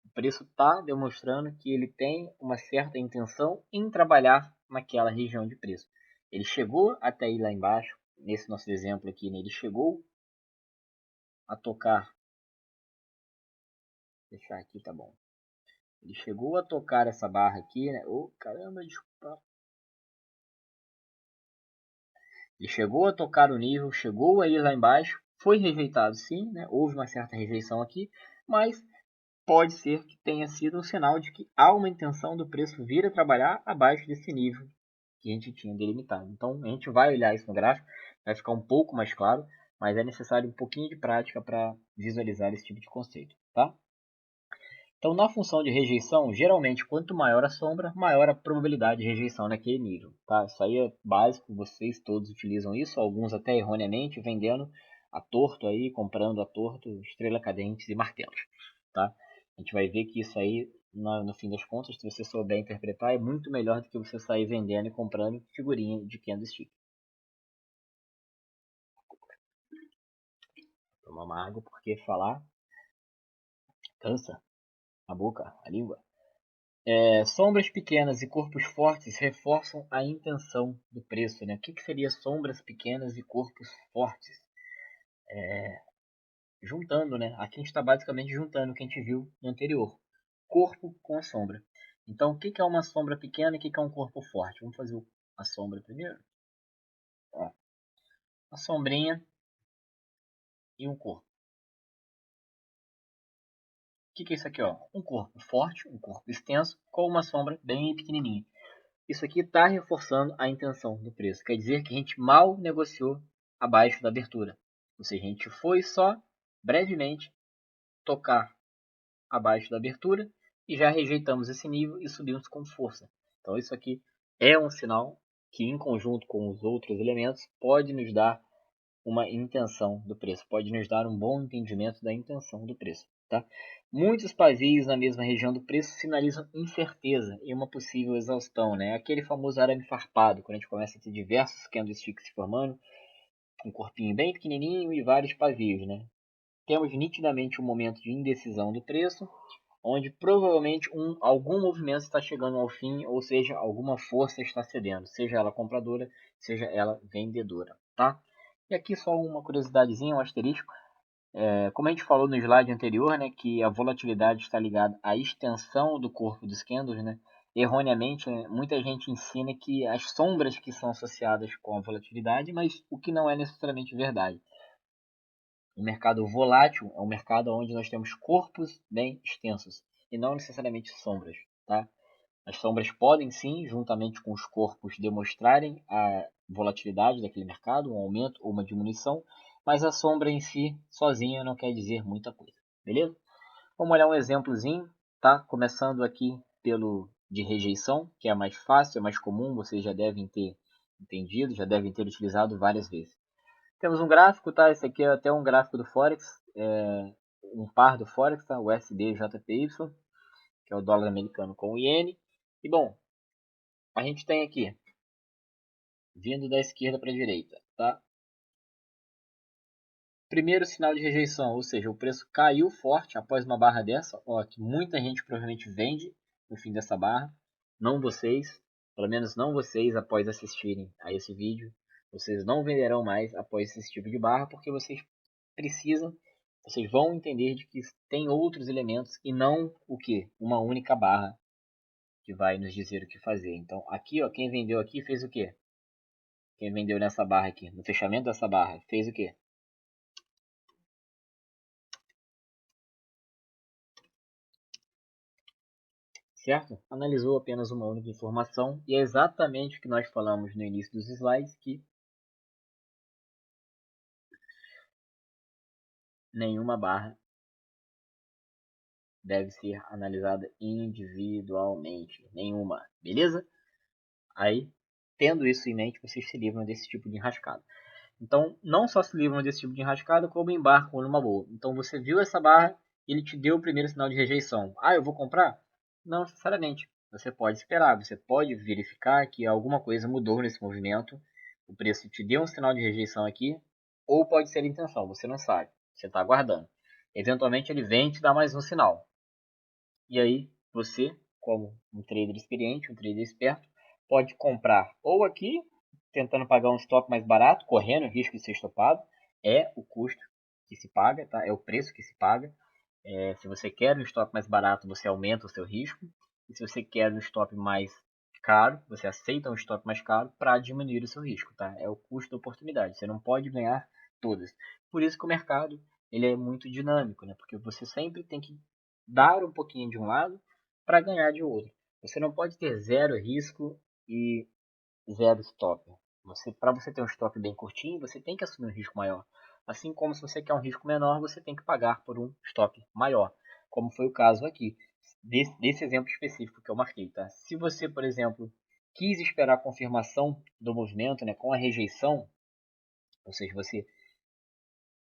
o preço está demonstrando que ele tem uma certa intenção em trabalhar naquela região de preço. Ele chegou até ir lá embaixo, nesse nosso exemplo aqui, né? Ele chegou a tocar. Vou deixar aqui, tá bom. Ele chegou a tocar essa barra aqui, né? Oh, caramba, desculpa. Ele chegou a tocar o nível, chegou a ir lá embaixo, foi rejeitado sim, né? Houve uma certa rejeição aqui, mas pode ser que tenha sido um sinal de que há uma intenção do preço vir a trabalhar abaixo desse nível que a gente tinha delimitado. Então a gente vai olhar isso no gráfico, vai ficar um pouco mais claro, mas é necessário um pouquinho de prática para visualizar esse tipo de conceito, tá? Então, na função de rejeição, geralmente, quanto maior a sombra, maior a probabilidade de rejeição naquele nível. Tá? Isso aí é básico, vocês todos utilizam isso, alguns até erroneamente, vendendo a torto aí, comprando a torto, estrela cadentes e martelos. Tá? A gente vai ver que isso aí, no fim das contas, se você souber interpretar, é muito melhor do que você sair vendendo e comprando figurinha de candlestick. Tomar uma água, porque falar cansa a boca, a língua. Sombras pequenas e corpos fortes reforçam a intenção do preço, né? O que seria sombras pequenas e corpos fortes? Juntando, né? Aqui a gente está basicamente juntando o que a gente viu no anterior. Corpo com a sombra. Então, o que é uma sombra pequena e o que é um corpo forte? Vamos fazer a sombra primeiro. Ó, a sombrinha e um corpo. O que é isso aqui? Ó? Um corpo forte, um corpo extenso, com uma sombra bem pequenininha. Isso aqui está reforçando a intenção do preço. Quer dizer que a gente mal negociou abaixo da abertura. Ou seja, a gente foi só brevemente tocar abaixo da abertura e já rejeitamos esse nível e subimos com força. Então isso aqui é um sinal que, em conjunto com os outros elementos, pode nos dar uma intenção do preço, pode nos dar um bom entendimento da intenção do preço. Tá? Muitos pavios na mesma região do preço sinalizam incerteza e uma possível exaustão. Né? Aquele famoso arame farpado, quando a gente começa a ter diversos candlesticks se formando, um corpinho bem pequenininho e vários pavios, né? Temos nitidamente um momento de indecisão do preço, onde provavelmente algum movimento está chegando ao fim, ou seja, alguma força está cedendo, seja ela compradora, seja ela vendedora, tá? E aqui só uma curiosidadezinha, um asterisco. Como a gente falou no slide anterior, né, que a volatilidade está ligada à extensão do corpo dos candles, né? Erroneamente, muita gente ensina que as sombras que são associadas com a volatilidade, mas o que não é necessariamente verdade. O mercado volátil é um mercado onde nós temos corpos bem extensos e não necessariamente sombras, tá? As sombras podem sim, juntamente com os corpos, demonstrarem a volatilidade daquele mercado, um aumento ou uma diminuição, mas a sombra em si, sozinha, não quer dizer muita coisa, beleza? Vamos olhar um exemplozinho, tá? Começando aqui pelo de rejeição, que é mais fácil, é mais comum, vocês já devem ter entendido, já devem ter utilizado várias vezes. Temos um gráfico, tá? Esse aqui é até um gráfico do Forex, um par do Forex, tá? O USD-JPY, que é o dólar americano com o iene. E bom, a gente tem aqui, vindo da esquerda para a direita, tá? Primeiro sinal de rejeição, ou seja, o preço caiu forte após uma barra dessa, ó, que muita gente provavelmente vende no fim dessa barra, não vocês, pelo menos não vocês após assistirem a esse vídeo, vocês não venderão mais após esse tipo de barra, porque vocês precisam, vocês vão entender de que tem outros elementos e não o que? Uma única barra que vai nos dizer o que fazer. Então aqui, ó, quem vendeu aqui fez o que? Quem vendeu nessa barra aqui, no fechamento dessa barra, fez o que? Certo? Analisou apenas uma única informação e é exatamente o que nós falamos no início dos slides, que nenhuma barra deve ser analisada individualmente, nenhuma, beleza? Aí, tendo isso em mente, vocês se livram desse tipo de enrascada. Então, não só se livram desse tipo de enrascada, como embarcam numa boa. Então, você viu essa barra, ele te deu o primeiro sinal de rejeição. Ah, eu vou comprar? Não necessariamente. Você pode esperar, você pode verificar que alguma coisa mudou nesse movimento. O preço te deu um sinal de rejeição aqui, ou pode ser intenção, você não sabe. Você está aguardando. Eventualmente ele vem te dar mais um sinal. E aí você, como um trader experiente, um trader esperto, pode comprar ou aqui, tentando pagar um stop mais barato, correndo o risco de ser estopado. É o custo que se paga, tá? É o preço que se paga. Se você quer um stop mais barato, você aumenta o seu risco. E se você quer um stop mais caro, você aceita um stop mais caro para diminuir o seu risco, tá? É o custo da oportunidade. Você não pode ganhar todas. Por isso que o mercado ele é muito dinâmico, né? Porque você sempre tem que dar um pouquinho de um lado para ganhar de outro. Você não pode ter zero risco e zero stop. Para você ter um stop bem curtinho, você tem que assumir um risco maior. Assim como se você quer um risco menor, você tem que pagar por um stop maior, como foi o caso aqui, desse exemplo específico que eu marquei. Tá? Se você, por exemplo, quis esperar a confirmação do movimento, né, com a rejeição, ou seja, você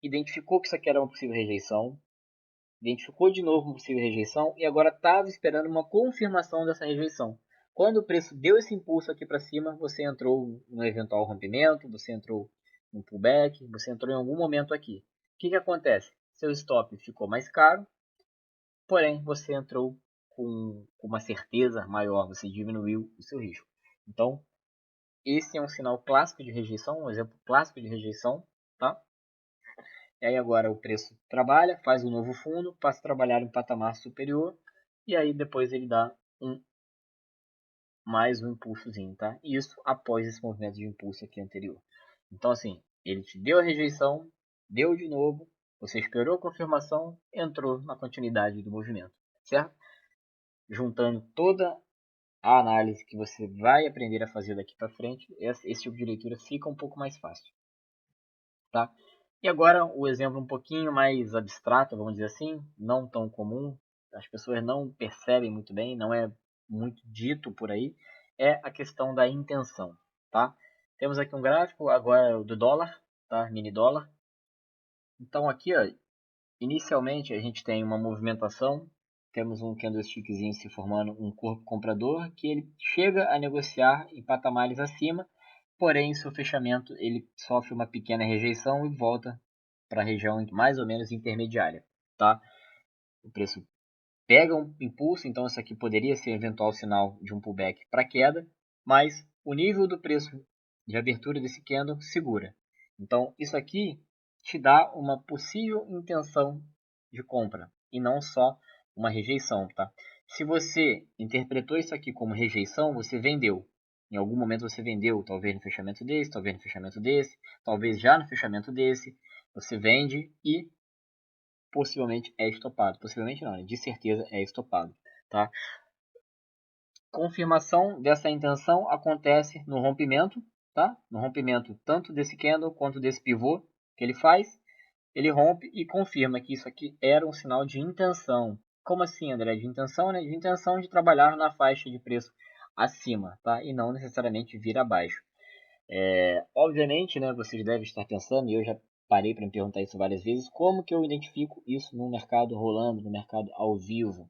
identificou que isso aqui era uma possível rejeição, identificou de novo uma possível rejeição e agora estava esperando uma confirmação dessa rejeição. Quando o preço deu esse impulso aqui para cima, você entrou no eventual rompimento, você entrou no pullback, você entrou em algum momento aqui. O que acontece? Seu stop ficou mais caro, porém você entrou com uma certeza maior, você diminuiu o seu risco. Então, esse é um sinal clássico de rejeição, um exemplo clássico de rejeição, tá? E aí agora o preço trabalha, faz um novo fundo, passa a trabalhar em patamar superior e aí depois ele dá mais um impulsozinho, tá? Isso após esse movimento de impulso aqui anterior. Então assim, ele te deu a rejeição, deu de novo, você esperou a confirmação, entrou na continuidade do movimento, certo? Juntando toda a análise que você vai aprender a fazer daqui para frente, esse tipo de leitura fica um pouco mais fácil, tá? E agora o exemplo um pouquinho mais abstrato, vamos dizer assim, não tão comum, as pessoas não percebem muito bem, não é muito dito por aí, é a questão da intenção, tá? Temos aqui um gráfico agora do dólar, tá? Mini dólar. Então aqui, ó, inicialmente a gente tem uma movimentação, temos um candlestickzinho se formando, um corpo comprador, que ele chega a negociar em patamares acima, porém seu fechamento ele sofre uma pequena rejeição e volta para a região mais ou menos intermediária, tá? O preço pega um impulso, então isso aqui poderia ser um eventual sinal de um pullback para queda, mas o nível do preço de abertura desse candle segura. Então isso aqui te dá uma possível intenção de compra e não só uma rejeição, tá? Se você interpretou isso aqui como rejeição, você vendeu. Em algum momento você vendeu, talvez no fechamento desse, talvez no fechamento desse, talvez já no fechamento desse, você vende e possivelmente é estopado. Possivelmente não, de certeza é estopado, tá? Confirmação dessa intenção acontece no rompimento, tá? No rompimento tanto desse candle quanto desse pivô que ele faz, ele rompe e confirma que isso aqui era um sinal de intenção. Como assim, André? De intenção, né? De intenção de trabalhar na faixa de preço acima, tá? E não necessariamente vir abaixo. Obviamente, né, vocês devem estar pensando, e eu já parei para me perguntar isso várias vezes, como que eu identifico isso no mercado rolando, no mercado ao vivo?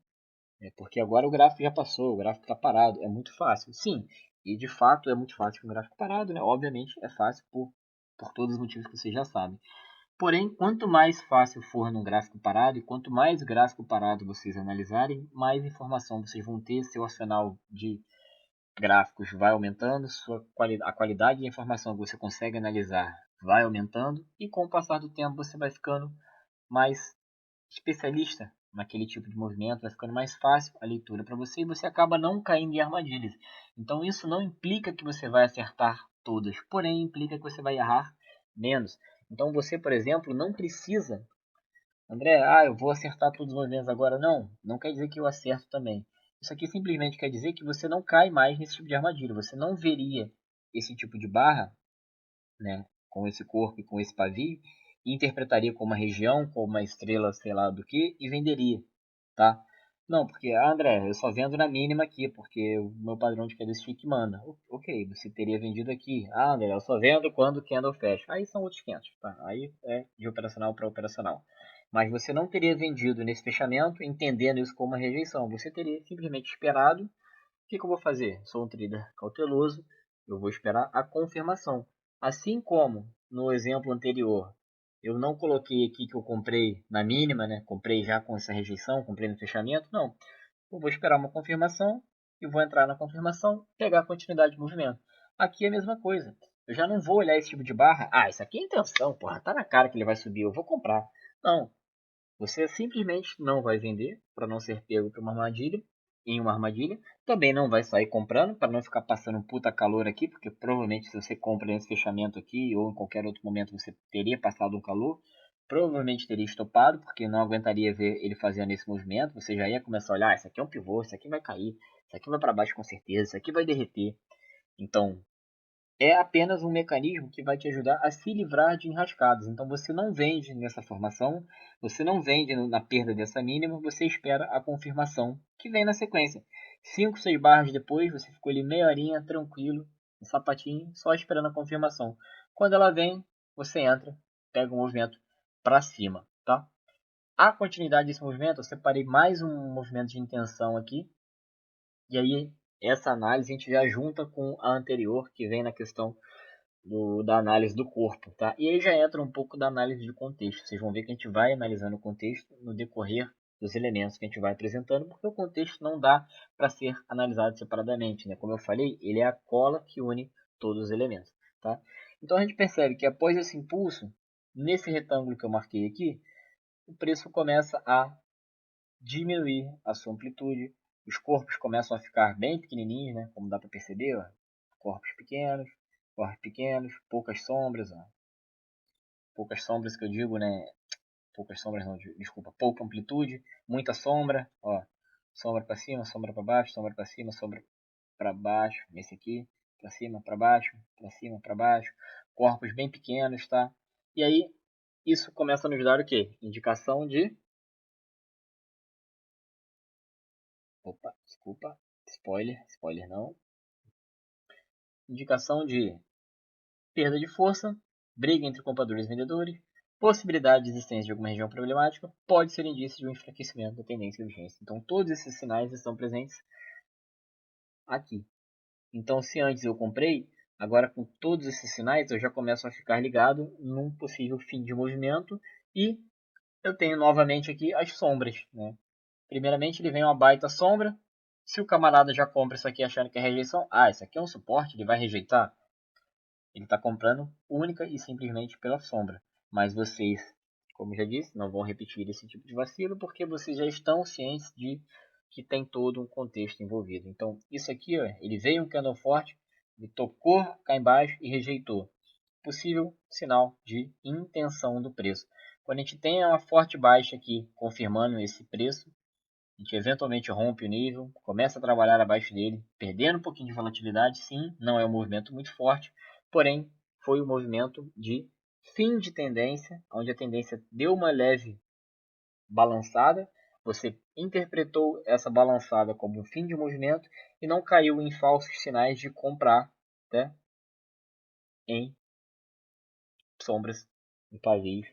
Porque agora o gráfico já passou, o gráfico está parado, é muito fácil. Sim, e de fato é muito fácil com o gráfico parado, né? Obviamente é fácil por todos os motivos que vocês já sabem. Porém, quanto mais fácil for no gráfico parado, e quanto mais gráfico parado vocês analisarem, mais informação vocês vão ter, seu arsenal de gráficos vai aumentando, a qualidade de informação que você consegue analisar vai aumentando, e com o passar do tempo você vai ficando mais especialista naquele tipo de movimento, vai ficando mais fácil a leitura para você e você acaba não caindo em armadilhas. Então isso não implica que você vai acertar todas, porém implica que você vai errar menos. Então você, por exemplo, não precisa, André, eu vou acertar todos os movimentos agora. Não, não quer dizer que eu acerto também. Isso aqui simplesmente quer dizer que você não cai mais nesse tipo de armadilha. Você não veria esse tipo de barra, né, com esse corpo e com esse pavio, e interpretaria como uma região, como uma estrela, sei lá do que, e venderia, tá? Não, porque, André, eu só vendo na mínima aqui, porque o meu padrão de candlestick manda. Ok, você teria vendido aqui. André, eu só vendo quando o candle fecha. Aí são outros 500, tá? Aí é de operacional para operacional. Mas você não teria vendido nesse fechamento, entendendo isso como uma rejeição. Você teria simplesmente esperado. O que eu vou fazer? Sou um trader cauteloso, eu vou esperar a confirmação. Assim como no exemplo anterior, eu não coloquei aqui que eu comprei na mínima, né? Comprei já com essa rejeição, comprei no fechamento, não. Eu vou esperar uma confirmação e vou entrar na confirmação, pegar a continuidade de movimento. Aqui é a mesma coisa. Eu já não vou olhar esse tipo de barra. Isso aqui é intenção, porra, tá na cara que ele vai subir, eu vou comprar. Não, você simplesmente não vai vender para não ser pego por uma armadilha, em uma armadilha. Também não vai sair comprando para não ficar passando um puta calor aqui, porque provavelmente se você compra nesse fechamento aqui ou em qualquer outro momento você teria passado um calor, provavelmente teria estopado, porque não aguentaria ver ele fazendo esse movimento. Você já ia começar a olhar, isso aqui é um pivô, isso aqui vai cair, isso aqui vai para baixo com certeza, isso aqui vai derreter. Então, é apenas um mecanismo que vai te ajudar a se livrar de enrascadas. Então você não vende nessa formação, você não vende na perda dessa mínima, você espera a confirmação que vem na sequência. 5, 6 barras depois, você ficou ali meia horinha tranquilo, no sapatinho, só esperando a confirmação. Quando ela vem, você entra, pega o movimento para cima, tá? A continuidade desse movimento, eu separei mais um movimento de intenção aqui, e aí essa análise a gente já junta com a anterior, que vem na questão da análise do corpo, tá? E aí já entra um pouco da análise de contexto. Vocês vão ver que a gente vai analisando o contexto no decorrer dos elementos que a gente vai apresentando, porque o contexto não dá para ser analisado separadamente, né? Como eu falei, ele é a cola que une todos os elementos, tá? Então a gente percebe que após esse impulso, nesse retângulo que eu marquei aqui, o preço começa a diminuir a sua amplitude, os corpos começam a ficar bem pequenininhos, né? Como dá para perceber, ó. Corpos pequenos, poucas sombras, ó. Poucas sombras que eu digo, né? Poucas sombras não, desculpa, pouca amplitude, muita sombra, ó. Sombra para cima, sombra para baixo, sombra para cima, sombra para baixo, nesse aqui, para cima, para baixo, para cima, para baixo, corpos bem pequenos, tá? E aí isso começa a nos dar o quê? Indicação de Opa, desculpa. Spoiler não. Indicação de perda de força, briga entre compradores e vendedores, possibilidade de existência de alguma região problemática, pode ser indício de um enfraquecimento da tendência de urgência. Então, todos esses sinais estão presentes aqui. Então, se antes eu comprei, Agora, com todos esses sinais, eu já começo a ficar ligado num possível fim de movimento e eu tenho novamente aqui as sombras, né? Primeiramente, ele vem uma baita sombra. Se o camarada já compra isso aqui achando que é rejeição, isso aqui é um suporte, ele vai rejeitar. Ele está comprando única e simplesmente pela sombra. Mas vocês, como já disse, não vão repetir esse tipo de vacilo porque vocês já estão cientes de que tem todo um contexto envolvido. Então, isso aqui, ó, ele veio um candle forte, ele tocou cá embaixo e rejeitou. Possível sinal de intenção do preço. Quando a gente tem uma forte baixa aqui confirmando esse preço, a gente eventualmente rompe o nível, começa a trabalhar abaixo dele, perdendo um pouquinho de volatilidade, sim, não é um movimento muito forte, porém foi um movimento de fim de tendência, onde a tendência deu uma leve balançada, você interpretou essa balançada como um fim de movimento e não caiu em falsos sinais de comprar, né, em sombras, em pavês,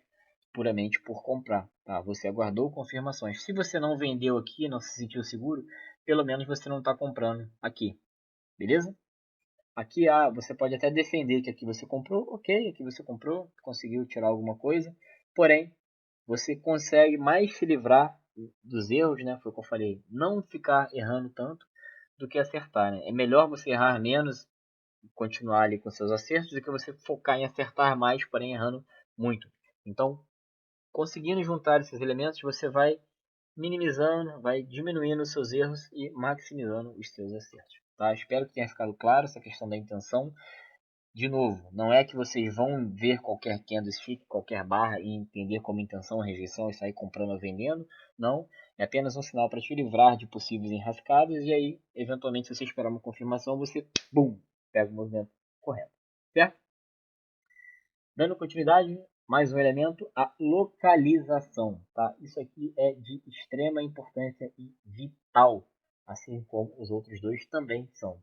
puramente por comprar. Tá? Você aguardou confirmações. Se você não vendeu aqui, não se sentiu seguro, pelo menos você não está comprando aqui. Beleza? Aqui você pode até defender que aqui você comprou. Ok, aqui você comprou, conseguiu tirar alguma coisa. Porém, você consegue mais se livrar dos erros, né? Foi o que eu falei. Não ficar errando tanto do que acertar. Né? É melhor você errar menos e continuar ali com seus acertos do que você focar em acertar mais, porém errando muito. Então, conseguindo juntar esses elementos, você vai minimizando, vai diminuindo os seus erros e maximizando os seus acertos. Tá? Espero que tenha ficado claro essa questão da intenção. De novo, não é que vocês vão ver qualquer candlestick, qualquer barra e entender como intenção ou rejeição e sair comprando ou vendendo. Não, é apenas um sinal para te livrar de possíveis enrascadas e aí, eventualmente, se você esperar uma confirmação, você, pega o movimento correto. Certo? Dando continuidade, mais um elemento, a localização. Tá? Isso aqui é de extrema importância e vital, assim como os outros dois também são.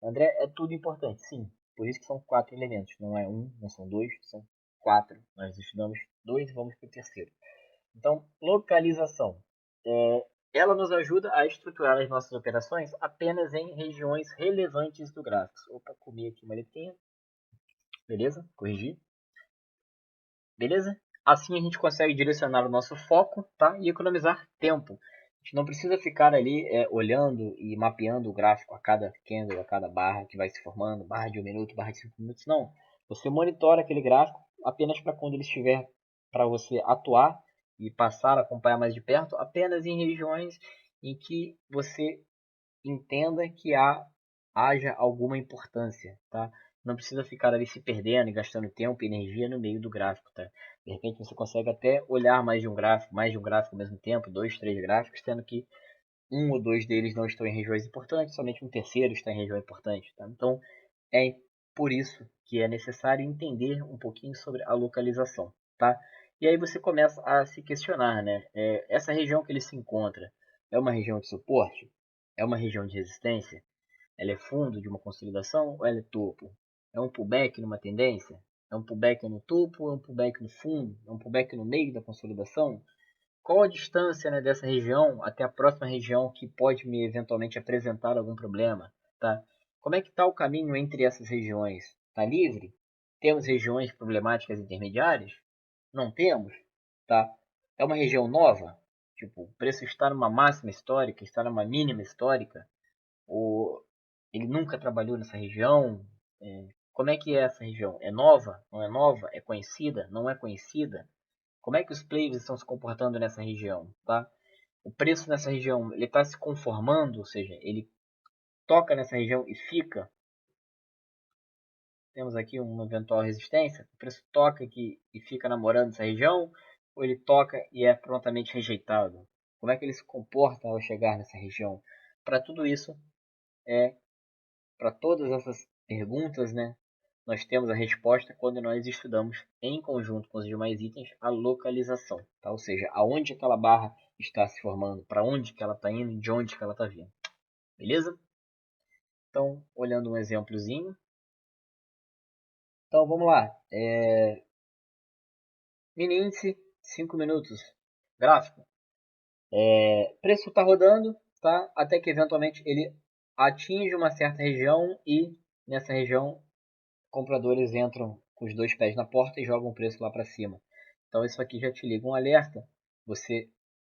André, é tudo importante, sim. Por isso que são 4 elementos. Não é um, não são dois, são 4. Nós estudamos 2 e vamos para o terceiro. Então, localização. Ela nos ajuda a estruturar as nossas operações apenas em regiões relevantes do gráfico. Opa, comi aqui uma letrinha. Beleza? Corrigi. Beleza? Assim a gente consegue direcionar o nosso foco, tá? E economizar tempo. A gente não precisa ficar ali olhando e mapeando o gráfico a cada candle, a cada barra que vai se formando, barra de 1 minuto, barra de 5 minutos, não. Você monitora aquele gráfico apenas para quando ele estiver para você atuar e passar a acompanhar mais de perto, apenas em regiões em que você entenda que haja alguma importância, tá? Não precisa ficar ali se perdendo e gastando tempo e energia no meio do gráfico, tá? De repente você consegue até olhar mais de um gráfico ao mesmo tempo, 2, 3 gráficos, sendo que um ou dois deles não estão em regiões importantes, somente um terceiro está em região importante, tá? Então, é por isso que é necessário entender um pouquinho sobre a localização, tá? E aí você começa a se questionar, né? Essa região que ele se encontra é uma região de suporte? É uma região de resistência? Ela é fundo de uma consolidação ou ela é topo? É um pullback numa tendência? É um pullback no topo? É um pullback no fundo? É um pullback no meio da consolidação? Qual a distância, né, dessa região até a próxima região que pode me eventualmente apresentar algum problema? Tá? Como é que está o caminho entre essas regiões? Está livre? Temos regiões problemáticas intermediárias? Não temos? Tá? É uma região nova? Tipo, o preço está numa máxima histórica, está numa mínima histórica? Ou ele nunca trabalhou nessa região? Como é que é essa região? É nova? Não é nova? É conhecida? Não é conhecida? Como é que os players estão se comportando nessa região? Tá? O preço nessa região ele está se conformando, ou seja, ele toca nessa região e fica. Temos aqui uma eventual resistência. O preço toca aqui e fica namorando essa região, ou ele toca e é prontamente rejeitado? Como é que ele se comporta ao chegar nessa região? Para tudo isso, para todas essas perguntas, né, nós temos a resposta quando nós estudamos em conjunto com os demais itens a localização, tá? Ou seja, aonde aquela barra está se formando, para onde que ela está indo, de onde que ela está vindo, beleza? Então, olhando um exemplozinho, então vamos lá, mini índice 5 minutos, gráfico, preço está rodando, tá? Até que eventualmente ele atinge uma certa região e nessa região compradores entram com os dois pés na porta e jogam o preço lá para cima. Então isso aqui já te liga um alerta. Você,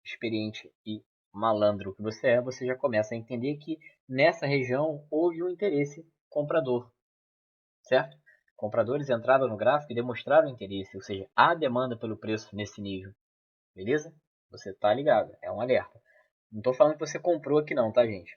experiente e malandro que você é, você já começa a entender que nessa região houve um interesse comprador, certo? Compradores entraram no gráfico e demonstraram interesse, ou seja, há demanda pelo preço nesse nível, beleza? Você tá ligado, é um alerta. Não estou falando que você comprou aqui não, tá, gente?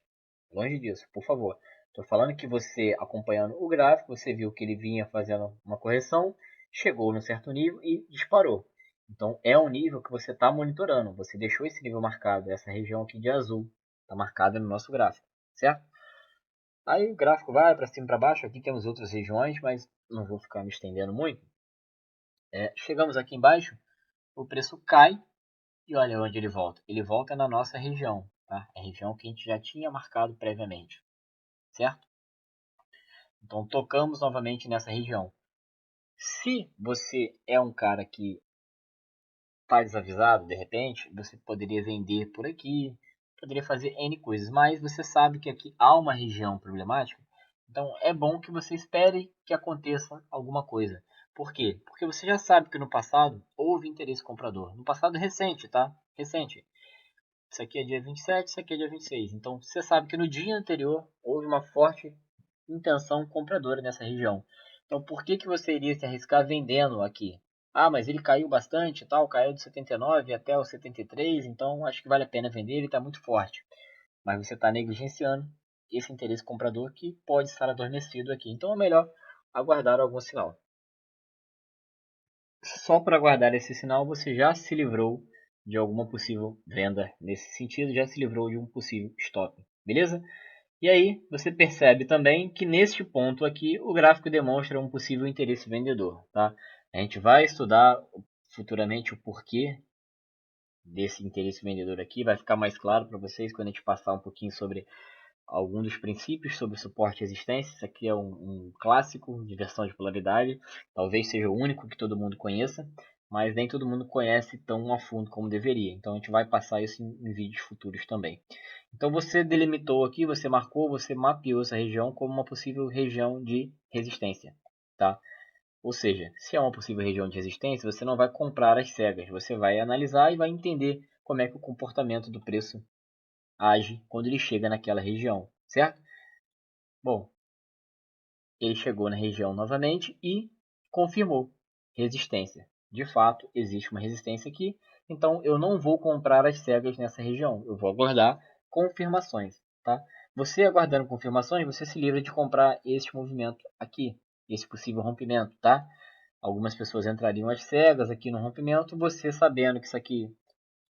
Longe disso, por favor. Estou falando que você, acompanhando o gráfico, você viu que ele vinha fazendo uma correção, chegou num certo nível e disparou. Então é um nível que você está monitorando. Você deixou esse nível marcado, essa região aqui de azul, está marcada no nosso gráfico, certo? Aí o gráfico vai para cima e para baixo. Aqui temos outras regiões, mas não vou ficar me estendendo muito. Chegamos aqui embaixo, o preço cai e olha onde ele volta. Ele volta na nossa região, tá? É a região que a gente já tinha marcado previamente, certo? Então tocamos novamente nessa região. Se você é um cara que está desavisado, de repente, você poderia vender por aqui, poderia fazer N coisas, mas você sabe que aqui há uma região problemática, então é bom que você espere que aconteça alguma coisa. Por quê? Porque você já sabe que no passado houve interesse comprador. No passado recente, tá? Recente. Isso aqui é dia 27, isso aqui é dia 26. Então você sabe que no dia anterior houve uma forte intenção compradora nessa região. Então por que você iria se arriscar vendendo aqui? Ah, mas ele caiu bastante, tal, caiu de 79 até o 73, então acho que vale a pena vender, ele está muito forte. Mas você está negligenciando esse interesse comprador que pode estar adormecido aqui. Então é melhor aguardar algum sinal. Só para aguardar esse sinal você já se livrou de alguma possível venda nesse sentido, já se livrou de um possível stop, beleza? E aí você percebe também que neste ponto aqui o gráfico demonstra um possível interesse vendedor, tá? A gente vai estudar futuramente o porquê desse interesse vendedor aqui, vai ficar mais claro para vocês quando a gente passar um pouquinho sobre algum dos princípios sobre suporte e resistência. Isso aqui é um clássico de versão de polaridade, talvez seja o único que todo mundo conheça, mas nem todo mundo conhece tão a fundo como deveria. Então a gente vai passar isso em vídeos futuros também. Então você delimitou aqui, você marcou, você mapeou essa região como uma possível região de resistência, tá? Ou seja, se é uma possível região de resistência, você não vai comprar às cegas, você vai analisar e vai entender como é que o comportamento do preço age quando ele chega naquela região, certo? Bom, ele chegou na região novamente e confirmou resistência. De fato, existe uma resistência aqui, então eu não vou comprar às cegas nessa região, eu vou aguardar confirmações, tá? Você aguardando confirmações, você se livra de comprar este movimento aqui, esse possível rompimento, tá? Algumas pessoas entrariam às cegas aqui no rompimento, você sabendo que isso aqui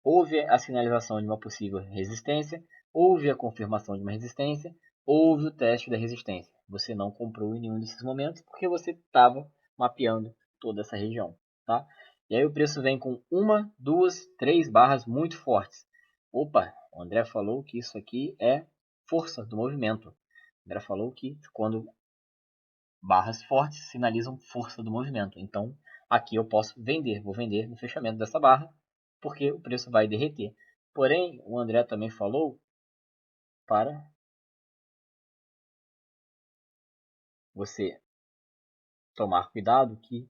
houve a sinalização de uma possível resistência, houve a confirmação de uma resistência, houve o teste da resistência. Você não comprou em nenhum desses momentos porque você estava mapeando toda essa região, tá? E aí o preço vem com uma, duas, três barras muito fortes. Opa, o André falou que isso aqui é força do movimento. O André falou que quando barras fortes sinalizam força do movimento. Então aqui eu posso vender, vou vender no fechamento dessa barra porque o preço vai derreter. Porém, o André também falou para você tomar cuidado que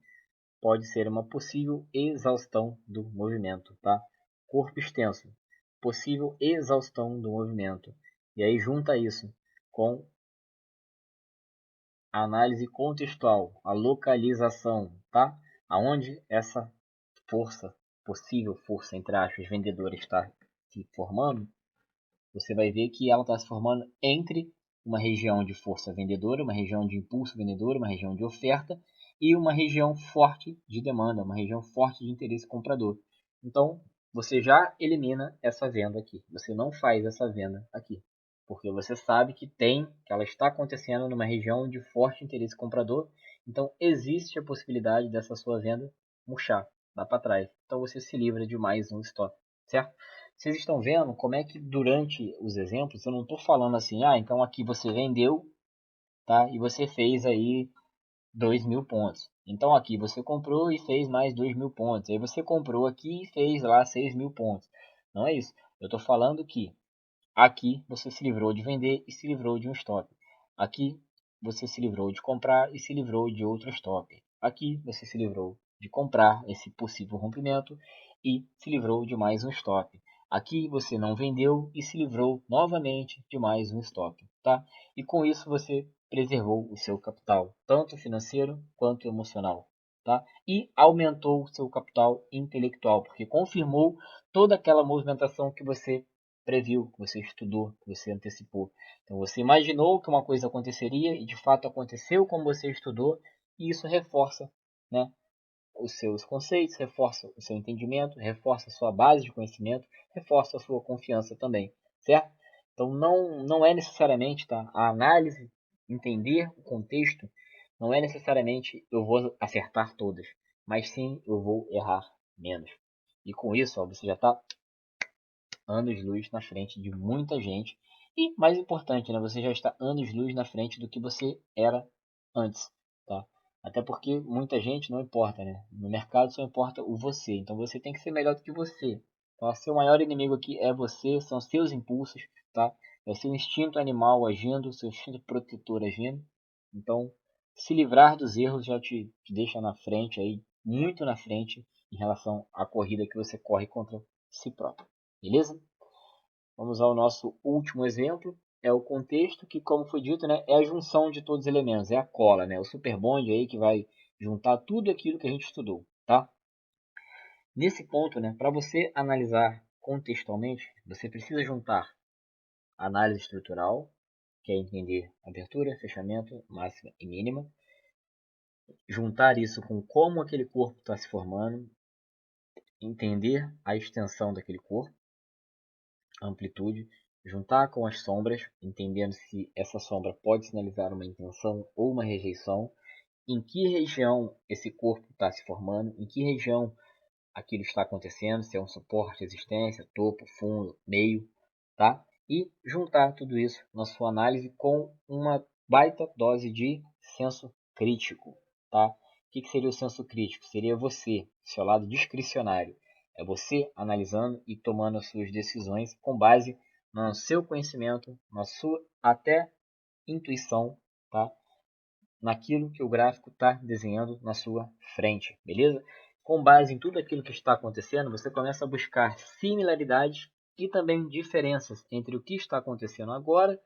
pode ser uma possível exaustão do movimento, tá? Corpo extenso, possível exaustão do movimento. E aí junta isso com a análise contextual, a localização, tá? Aonde essa força, possível força entre aspas, vendedora está se formando, você vai ver que ela está se formando entre uma região de força vendedora, uma região de impulso vendedor, uma região de oferta e uma região forte de demanda, uma região forte de interesse comprador. Então, você já elimina essa venda aqui. Você não faz essa venda aqui, porque você sabe que ela está acontecendo numa região de forte interesse comprador. Então, existe a possibilidade dessa sua venda murchar, lá para trás. Então, você se livra de mais um stop, certo? Vocês estão vendo como é que durante os exemplos, eu não estou falando assim, ah, então aqui você vendeu, tá? E você fez aí 2.000 pontos. Então aqui você comprou e fez mais 2.000 pontos. Aí você comprou aqui e fez lá 6.000 pontos. Não é isso. Eu estou falando que aqui você se livrou de vender e se livrou de um stop. Aqui você se livrou de comprar e se livrou de outro stop. Aqui você se livrou de comprar esse possível rompimento e se livrou de mais um stop. Aqui você não vendeu e se livrou novamente de mais um stop, tá? E com isso você preservou o seu capital, tanto financeiro quanto emocional, tá? E aumentou o seu capital intelectual, porque confirmou toda aquela movimentação que você previu, que você estudou, que você antecipou. Então você imaginou que uma coisa aconteceria e de fato aconteceu como você estudou, e isso reforça, né, os seus conceitos, reforça o seu entendimento, reforça a sua base de conhecimento, reforça a sua confiança também, certo? Então não é necessariamente, tá, a análise, entender o contexto, não é necessariamente eu vou acertar todas, mas sim eu vou errar menos. E com isso, ó, você já está anos-luz na frente de muita gente. E, mais importante, né, você já está anos-luz na frente do que você era antes, tá? Até porque muita gente não importa, né? No mercado só importa o você. Então você tem que ser melhor do que você. Então, seu maior inimigo aqui é você, são seus impulsos, tá? É o seu instinto animal agindo, seu instinto protetor agindo. Então, se livrar dos erros já te deixa na frente aí, muito na frente em relação à corrida que você corre contra si próprio. Beleza? Vamos ao nosso último exemplo. É o contexto que, como foi dito, né, é a junção de todos os elementos, é a cola, né, o super bonde aí que vai juntar tudo aquilo que a gente estudou, tá? Nesse ponto, né, para você analisar contextualmente, você precisa juntar análise estrutural, que é entender abertura, fechamento, máxima e mínima, juntar isso com como aquele corpo está se formando, entender a extensão daquele corpo, amplitude, juntar com as sombras, entendendo se essa sombra pode sinalizar uma intenção ou uma rejeição, em que região esse corpo está se formando, em que região aquilo está acontecendo, se é um suporte, resistência, topo, fundo, meio, tá? E juntar tudo isso na sua análise com uma baita dose de senso crítico, tá? O que seria o senso crítico? Seria você, seu lado discricionário. É você analisando e tomando as suas decisões com base no seu conhecimento, na sua até intuição, tá? Naquilo que o gráfico está desenhando na sua frente, beleza? Com base em tudo aquilo que está acontecendo, você começa a buscar similaridades e também diferenças entre o que está acontecendo agora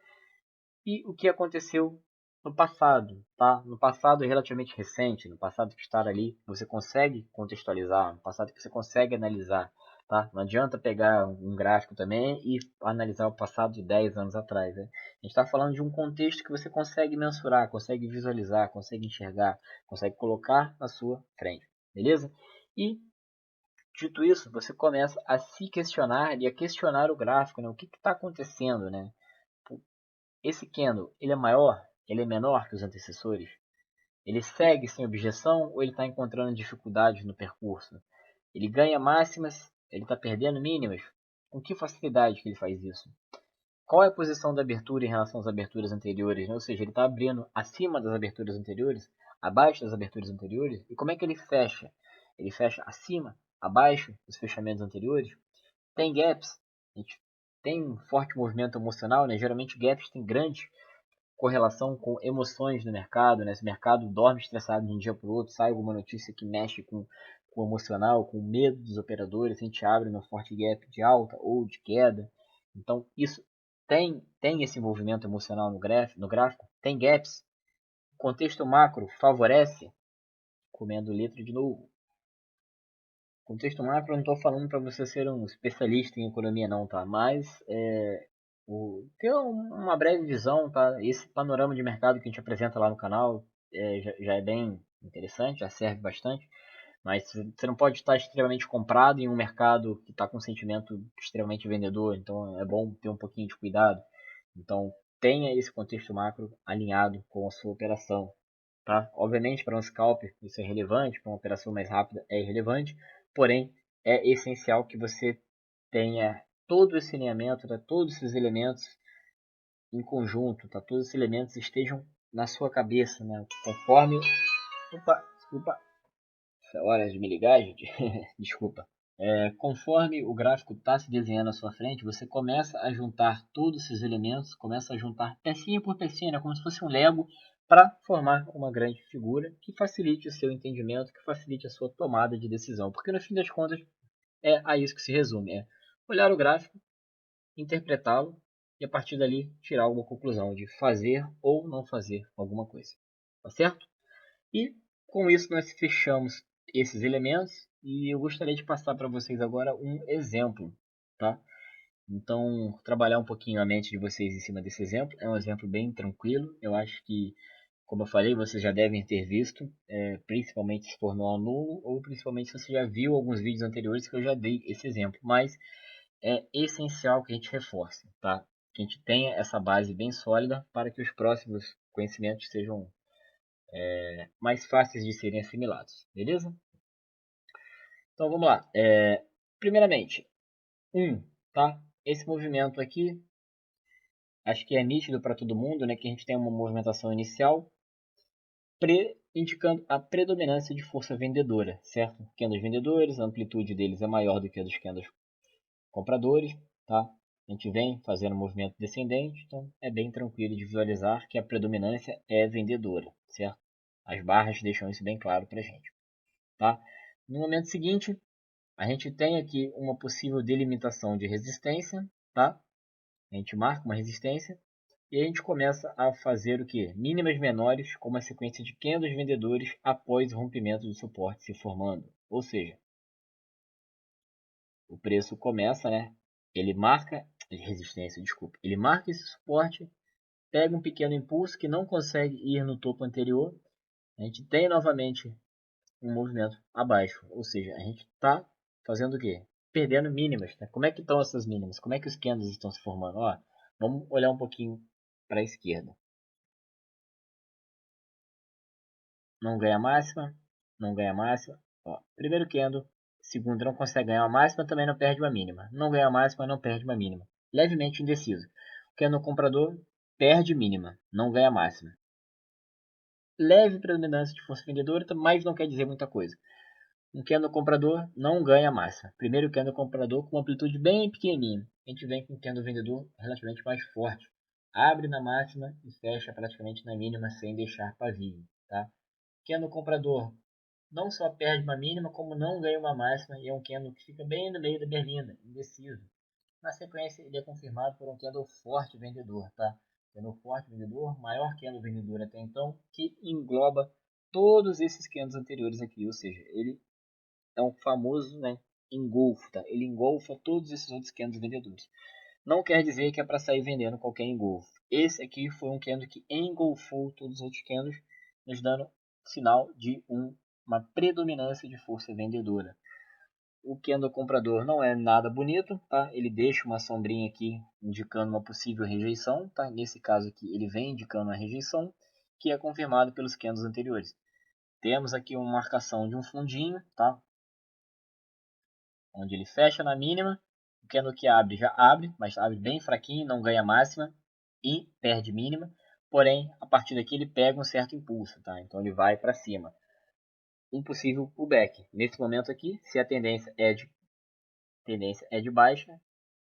e o que aconteceu no passado, tá? No passado relativamente recente, no passado que está ali, você consegue contextualizar, no passado que você consegue analisar, tá? Não adianta pegar um gráfico também e analisar o passado de 10 anos atrás, né? A gente está falando de um contexto que você consegue mensurar, consegue visualizar, consegue enxergar, consegue colocar na sua frente, beleza? E dito isso, você começa a se questionar e a questionar o gráfico, né? O que está acontecendo, né? Esse candle, ele é maior? Ele é menor que os antecessores? Ele segue sem objeção ou ele está encontrando dificuldades no percurso? Ele ganha máximas? Ele está perdendo mínimas? Com que facilidade que ele faz isso? Qual é a posição da abertura em relação às aberturas anteriores? Né? Ou seja, ele está abrindo acima das aberturas anteriores? Abaixo das aberturas anteriores? E como é que ele fecha? Ele fecha acima? Abaixo dos fechamentos anteriores? Tem gaps? A gente tem um forte movimento emocional, né? Geralmente gaps têm grande correlação com emoções no mercado, né? Se o mercado dorme estressado de um dia para o outro, sai alguma notícia que mexe com o emocional, com o medo dos operadores, a gente abre no forte gap de alta ou de queda. Então, isso tem esse envolvimento emocional no gráfico, tem gaps. O contexto macro favorece, comendo letra de novo. Contexto macro, eu não estou falando para você ser um especialista em economia não, tá? Mas ter uma breve visão, tá? Esse panorama de mercado que a gente apresenta lá no canal já é bem interessante, já serve bastante. Mas você não pode estar extremamente comprado em um mercado que está com sentimento extremamente vendedor. Então é bom ter um pouquinho de cuidado. Então tenha esse contexto macro alinhado com a sua operação. Tá? Obviamente, para um scalp isso é relevante, para uma operação mais rápida é irrelevante, porém é essencial que você tenha todo esse alinhamento, tá? Todos esses elementos em conjunto, tá? Todos esses elementos estejam na sua cabeça, né? Conforme. Opa, desculpa, essa hora de me ligar, gente. Desculpa. Conforme o gráfico está se desenhando à sua frente, você começa a juntar todos esses elementos, começa a juntar pecinha por pecinha, né? Como se fosse um Lego, para formar uma grande figura que facilite o seu entendimento, que facilite a sua tomada de decisão. Porque no fim das contas é a isso que se resume, é olhar o gráfico, interpretá-lo e a partir dali tirar alguma conclusão de fazer ou não fazer alguma coisa. Tá certo? E com isso nós fechamos esses elementos e eu gostaria de passar para vocês agora um exemplo, tá? Então, trabalhar um pouquinho a mente de vocês em cima desse exemplo. É um exemplo bem tranquilo. Eu acho que, como eu falei, vocês já devem ter visto, principalmente se for no aluno, ou principalmente se você já viu alguns vídeos anteriores que eu já dei esse exemplo. Mas é essencial que a gente reforce, tá? Que a gente tenha essa base bem sólida para que os próximos conhecimentos sejam mais fáceis de serem assimilados, beleza? Então vamos lá. Primeiramente, tá? Esse movimento aqui, acho que é nítido para todo mundo, né? Que a gente tem uma movimentação inicial indicando a predominância de força vendedora, certo? Candles vendedores, a amplitude deles é maior do que a dos candles compradores, tá? A gente vem fazendo um movimento descendente, então é bem tranquilo de visualizar que a predominância é vendedora, certo? As barras deixam isso bem claro para a gente, tá? No momento seguinte, a gente tem aqui uma possível delimitação de resistência, tá? A gente marca uma resistência e a gente começa a fazer o que? Mínimas menores com uma sequência de candles vendedores após o rompimento do suporte se formando. Ou seja, o preço começa, né? Ele marca resistência, desculpa. Ele marca esse suporte, pega um pequeno impulso que não consegue ir no topo anterior. A gente tem novamente um movimento abaixo, ou seja, a gente está fazendo o quê? Perdendo mínimas, né? Como é que estão essas mínimas? Como é que os candles estão se formando? Ó, vamos olhar um pouquinho para a esquerda. Não ganha máxima, não ganha máxima. Ó, primeiro candle, segundo não consegue ganhar uma máxima, também não perde uma mínima. Não ganha máxima, não perde uma mínima. Levemente indeciso. O candle comprador perde mínima, não ganha máxima. Leve predominância de força vendedora, mas não quer dizer muita coisa. Um candle comprador não ganha máxima. Primeiro candle comprador com uma amplitude bem pequenininha. A gente vem com um candle vendedor relativamente mais forte. Abre na máxima e fecha praticamente na mínima sem deixar pavio, tá? Candle comprador não só perde uma mínima, como não ganha uma máxima e é um candle que fica bem no meio da berlina, indeciso. Na sequência, ele é confirmado por um candle forte vendedor, tá? Candle forte vendedor, maior candle vendedor até então, que engloba todos esses candles anteriores aqui, ou seja, ele é um famoso, né, engolfo, tá? Ele engolfa todos esses outros candles vendedores. Não quer dizer que é para sair vendendo qualquer engolfo. Esse aqui foi um candle que engolfou todos os outros candles, nos dando sinal de uma predominância de força vendedora. O candle comprador não é nada bonito, tá? Ele deixa uma sombrinha aqui indicando uma possível rejeição, tá? Nesse caso aqui ele vem indicando uma rejeição, que é confirmado pelos candles anteriores. Temos aqui uma marcação de um fundinho, tá? Onde ele fecha na mínima, o candle que abre já abre, mas abre bem fraquinho, não ganha máxima e perde mínima. Porém, a partir daqui ele pega um certo impulso, tá? Então ele vai para cima. Um possível pullback. Nesse momento aqui, se a tendência é de baixa,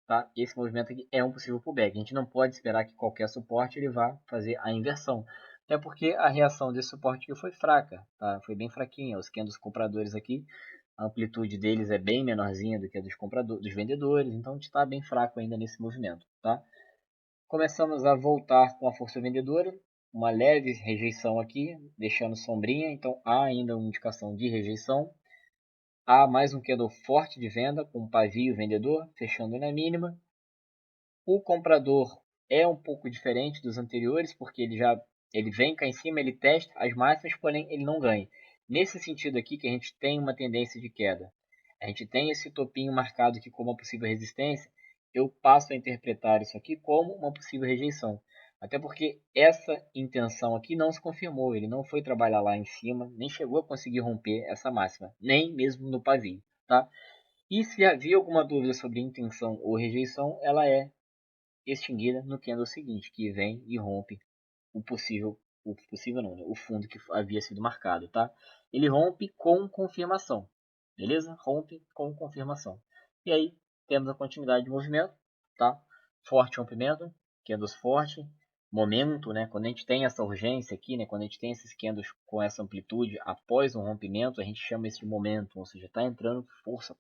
tá? Esse movimento aqui é um possível pullback. A gente não pode esperar que qualquer suporte ele vá fazer a inversão. Até porque a reação desse suporte aqui foi fraca, tá? Foi bem fraquinha. Os candles compradores aqui, a amplitude deles é bem menorzinha do que a dos vendedores, então a gente está bem fraco ainda nesse movimento, tá? Começamos a voltar com a força vendedora, uma leve rejeição aqui, deixando sombrinha, então há ainda uma indicação de rejeição. Há mais um candle forte de venda, com um pavio vendedor, fechando na mínima. O comprador é um pouco diferente dos anteriores, porque ele vem cá em cima, ele testa as máximas, porém ele não ganha. Nesse sentido aqui que a gente tem uma tendência de queda. A gente tem esse topinho marcado aqui como uma possível resistência, eu passo a interpretar isso aqui como uma possível rejeição. Até porque essa intenção aqui não se confirmou, ele não foi trabalhar lá em cima, nem chegou a conseguir romper essa máxima, nem mesmo no pavio, tá? E se havia alguma dúvida sobre intenção ou rejeição, ela é extinguida no candle seguinte, que vem e rompe o possível não, né? O fundo que havia sido marcado, tá? Ele rompe com confirmação, beleza? Rompe com confirmação. E aí temos a continuidade de movimento, tá? Forte rompimento, candles forte, momento, né, quando a gente tem essa urgência aqui, né, quando a gente tem esses candles com essa amplitude após um rompimento, a gente chama isso de momento, ou seja, está entrando força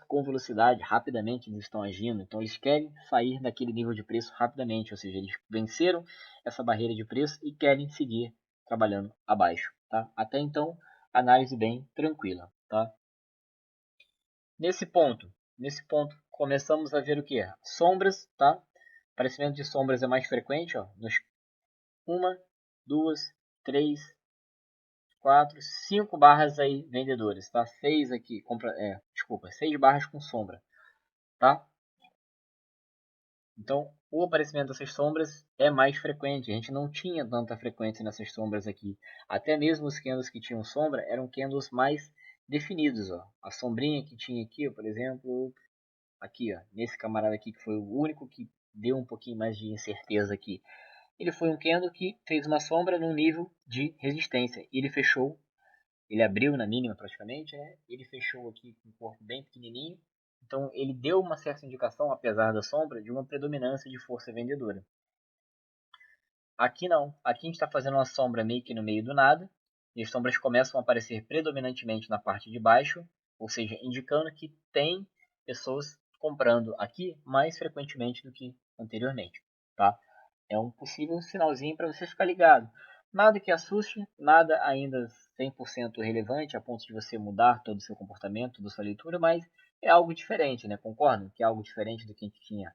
com velocidade, rapidamente eles estão agindo, então eles querem sair daquele nível de preço rapidamente, ou seja, eles venceram essa barreira de preço e querem seguir trabalhando abaixo, tá? Até então, análise bem tranquila, tá? Nesse ponto, começamos a ver o que? Sombras, tá? Aparecimento de sombras é mais frequente, ó, nos 1, 2, 3, 4, 5 barras aí vendedoras, tá? 6 aqui, desculpa, 6 barras com sombra, tá? Então, o aparecimento dessas sombras é mais frequente. A gente não tinha tanta frequência nessas sombras aqui. Até mesmo os candles que tinham sombra eram candles mais definidos, ó. A sombrinha que tinha aqui, ó, por exemplo, aqui, ó, nesse camarada aqui que foi o único que deu um pouquinho mais de incerteza aqui. Ele foi um candle que fez uma sombra no nível de resistência. Ele fechou, ele abriu na mínima praticamente, né? Ele fechou aqui com um corpo bem pequenininho. Então ele deu uma certa indicação, apesar da sombra, de uma predominância de força vendedora. Aqui não. Aqui a gente está fazendo uma sombra meio que no meio do nada. E as sombras começam a aparecer predominantemente na parte de baixo, ou seja, indicando que tem pessoas comprando aqui mais frequentemente do que anteriormente, tá? É um possível sinalzinho para você ficar ligado. Nada que assuste, nada ainda 100% relevante a ponto de você mudar todo o seu comportamento, toda a sua leitura, mas é algo diferente, né? Concordam? Que é algo diferente do que a gente tinha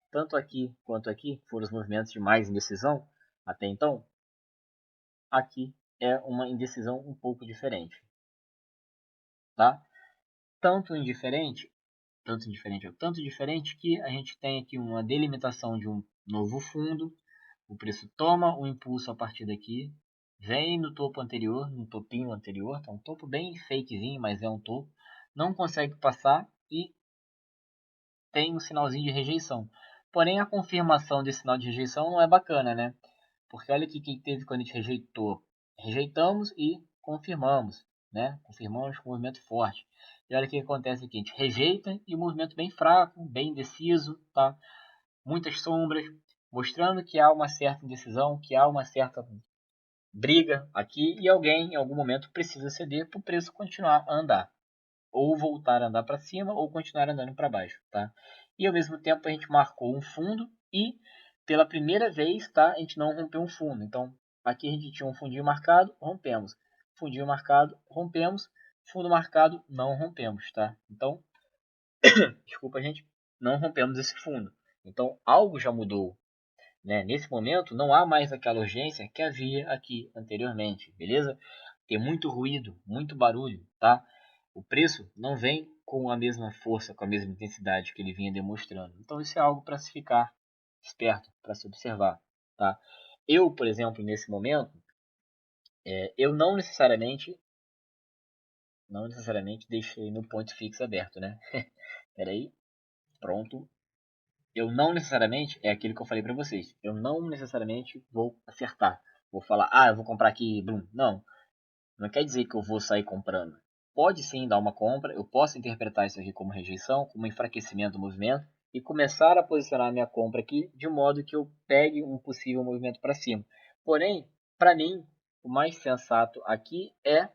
tanto aqui quanto aqui, foram os movimentos de mais indecisão até então. Aqui é uma indecisão um pouco diferente, tá? Tanto diferente que a gente tem aqui uma delimitação de um novo fundo. O preço toma o impulso a partir daqui, vem no topo anterior, no topinho anterior, tá um topo bem fakezinho, mas é um topo, não consegue passar e tem um sinalzinho de rejeição. Porém, a confirmação desse sinal de rejeição não é bacana, né? Porque olha aqui o que teve quando a gente rejeitou. Rejeitamos e confirmamos, né? Confirmamos com um movimento forte. E olha o que acontece aqui, a gente rejeita e o movimento bem fraco, bem indeciso, tá? Muitas sombras, mostrando que há uma certa indecisão, que há uma certa briga aqui e alguém em algum momento precisa ceder para o preço continuar a andar. Ou voltar a andar para cima ou continuar andando para baixo, tá? E ao mesmo tempo a gente marcou um fundo e pela primeira vez, tá? A gente não rompeu um fundo. Então aqui a gente tinha um fundinho marcado, rompemos. Fundinho marcado, rompemos. Fundo marcado, não rompemos, tá? Então, desculpa gente, não rompemos esse fundo. Então algo já mudou, né? Nesse momento não há mais aquela urgência que havia aqui anteriormente, beleza? Tem muito ruído, muito barulho, tá? O preço não vem com a mesma força, com a mesma intensidade que ele vinha demonstrando. Então isso é algo para se ficar esperto, para se observar, tá? Eu, por exemplo, nesse momento, eu não necessariamente deixei no ponto fixo aberto, né? Peraí, pronto. Eu não necessariamente, é aquilo que eu falei para vocês, eu não necessariamente vou acertar. Vou falar, eu vou comprar aqui, blum. Não, não quer dizer que eu vou sair comprando. Pode sim dar uma compra, eu posso interpretar isso aqui como rejeição, como enfraquecimento do movimento e começar a posicionar minha compra aqui de modo que eu pegue um possível movimento para cima. Porém, para mim, o mais sensato aqui é,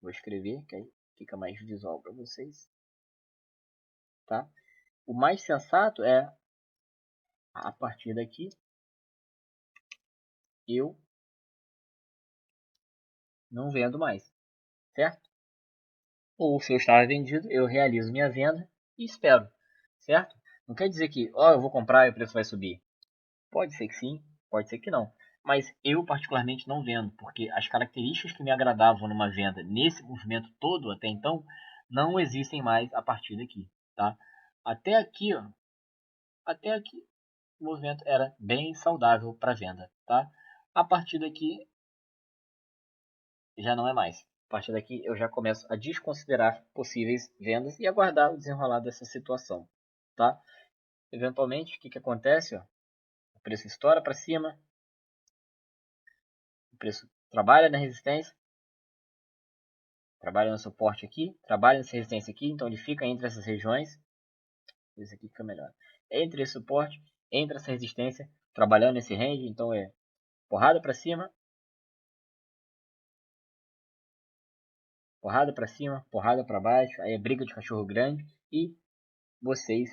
vou escrever que aí fica mais visual para vocês, tá? O mais sensato é a partir daqui eu não vendo mais, certo? Ou se eu estava vendido, eu realizo minha venda e espero, certo? Não quer dizer que, eu vou comprar e o preço vai subir. Pode ser que sim, pode ser que não. Mas eu particularmente não vendo, porque as características que me agradavam numa venda nesse movimento todo até então não existem mais a partir daqui, tá? Até aqui, até aqui o movimento era bem saudável para venda, tá? A partir daqui já não é mais. A partir daqui eu já começo a desconsiderar possíveis vendas e aguardar o desenrolar dessa situação, tá? Eventualmente, o que acontece? O preço estoura para cima, o preço trabalha na resistência, trabalha no suporte aqui, trabalha nessa resistência aqui, então ele fica entre essas regiões. Esse aqui fica melhor. entre esse suporte, entre essa resistência, trabalhando esse range. Então é porrada para cima, porrada para cima, porrada para baixo, aí é briga de cachorro grande e vocês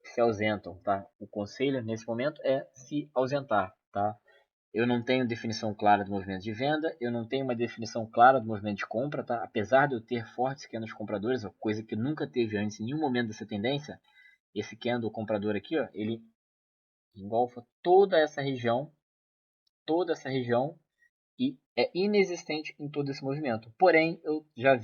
se ausentam, tá? O conselho nesse momento é se ausentar, tá? Eu não tenho definição clara do movimento de venda, eu não tenho uma definição clara do movimento de compra, tá? Apesar de eu ter fortes candles compradores, coisa que nunca teve antes em nenhum momento dessa tendência, esse candle comprador aqui, ó, ele engolfa toda essa região e é inexistente em todo esse movimento. Porém, eu já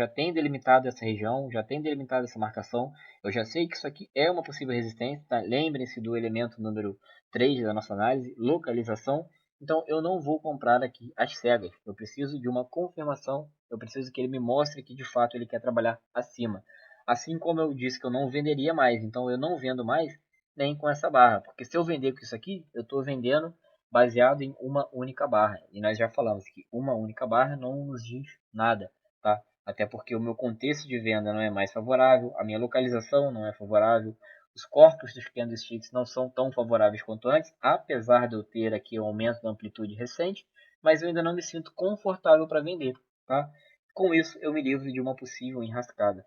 tenho delimitado essa região, já tenho delimitado essa marcação, eu já sei que isso aqui é uma possível resistência, tá? Lembrem-se do elemento número 3 da nossa análise, localização. Então, eu não vou comprar aqui às cegas. Eu preciso de uma confirmação, eu preciso que ele me mostre que de fato ele quer trabalhar acima. Assim como eu disse que eu não venderia mais, então eu não vendo mais nem com essa barra, porque se eu vender com isso aqui, eu estou vendendo baseado em uma única barra. E nós já falamos que uma única barra não nos diz nada, tá? Até porque o meu contexto de venda não é mais favorável, a minha localização não é favorável, os corpos dos candlesticks não são tão favoráveis quanto antes, apesar de eu ter aqui um aumento da amplitude recente, mas eu ainda não me sinto confortável para vender, tá? Com isso, eu me livro de uma possível enrascada.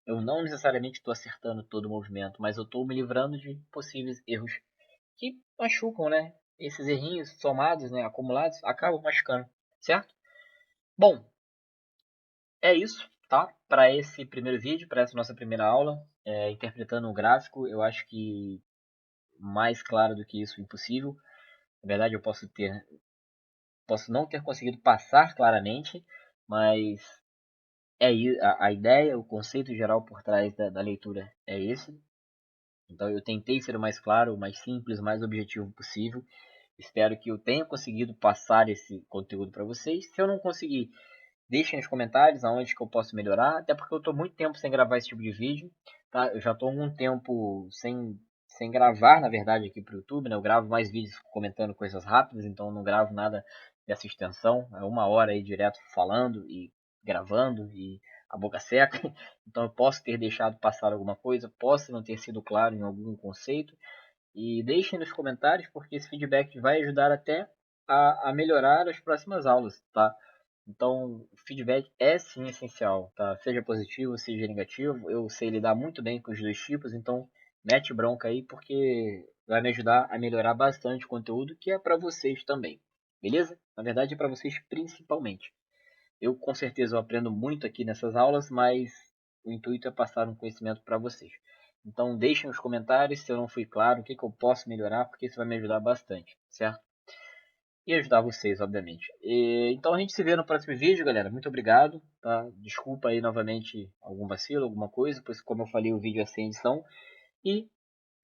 Eu não necessariamente estou acertando todo o movimento, mas eu estou me livrando de possíveis erros que machucam, né? Esses errinhos somados, né, acumulados, acabam machucando, certo? Bom, é isso, tá? Para esse primeiro vídeo, para essa nossa primeira aula, interpretando o gráfico, eu acho que mais claro do que isso, impossível. Na verdade, eu posso não ter conseguido passar claramente, mas a ideia, o conceito geral por trás da leitura é esse. Então eu tentei ser o mais claro, o mais simples, o mais objetivo possível. Espero que eu tenha conseguido passar esse conteúdo para vocês. Se eu não conseguir, deixem nos comentários aonde que eu posso melhorar. Até porque eu estou muito tempo sem gravar esse tipo de vídeo. Tá? Eu já estou algum tempo sem gravar, na verdade, aqui para o YouTube. Né? Eu gravo mais vídeos comentando coisas rápidas, então eu não gravo nada dessa extensão. É 1 hora aí direto falando e gravando e a boca seca. Então eu posso ter deixado passar alguma coisa, posso não ter sido claro em algum conceito. E deixem nos comentários, porque esse feedback vai ajudar até a melhorar as próximas aulas, tá? Então, o feedback é sim essencial, tá? Seja positivo, seja negativo. Eu sei lidar muito bem com os dois tipos, então mete bronca aí, porque vai me ajudar a melhorar bastante o conteúdo, que é para vocês também, beleza? Na verdade, é para vocês principalmente. Eu com certeza eu aprendo muito aqui nessas aulas, mas o intuito é passar um conhecimento para vocês. Então deixem nos comentários se eu não fui claro, o que eu posso melhorar, porque isso vai me ajudar bastante, certo? E ajudar vocês, obviamente. Então a gente se vê no próximo vídeo, galera. Muito obrigado, tá? Desculpa aí novamente algum vacilo, alguma coisa, pois como eu falei o vídeo é sem edição. E,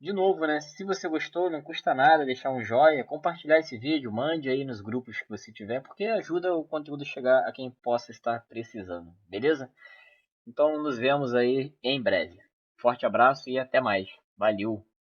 de novo, né? Se você gostou, não custa nada deixar um joinha, compartilhar esse vídeo, mande aí nos grupos que você tiver, porque ajuda o conteúdo a chegar a quem possa estar precisando, beleza? Então nos vemos aí em breve. Forte abraço e até mais. Valeu!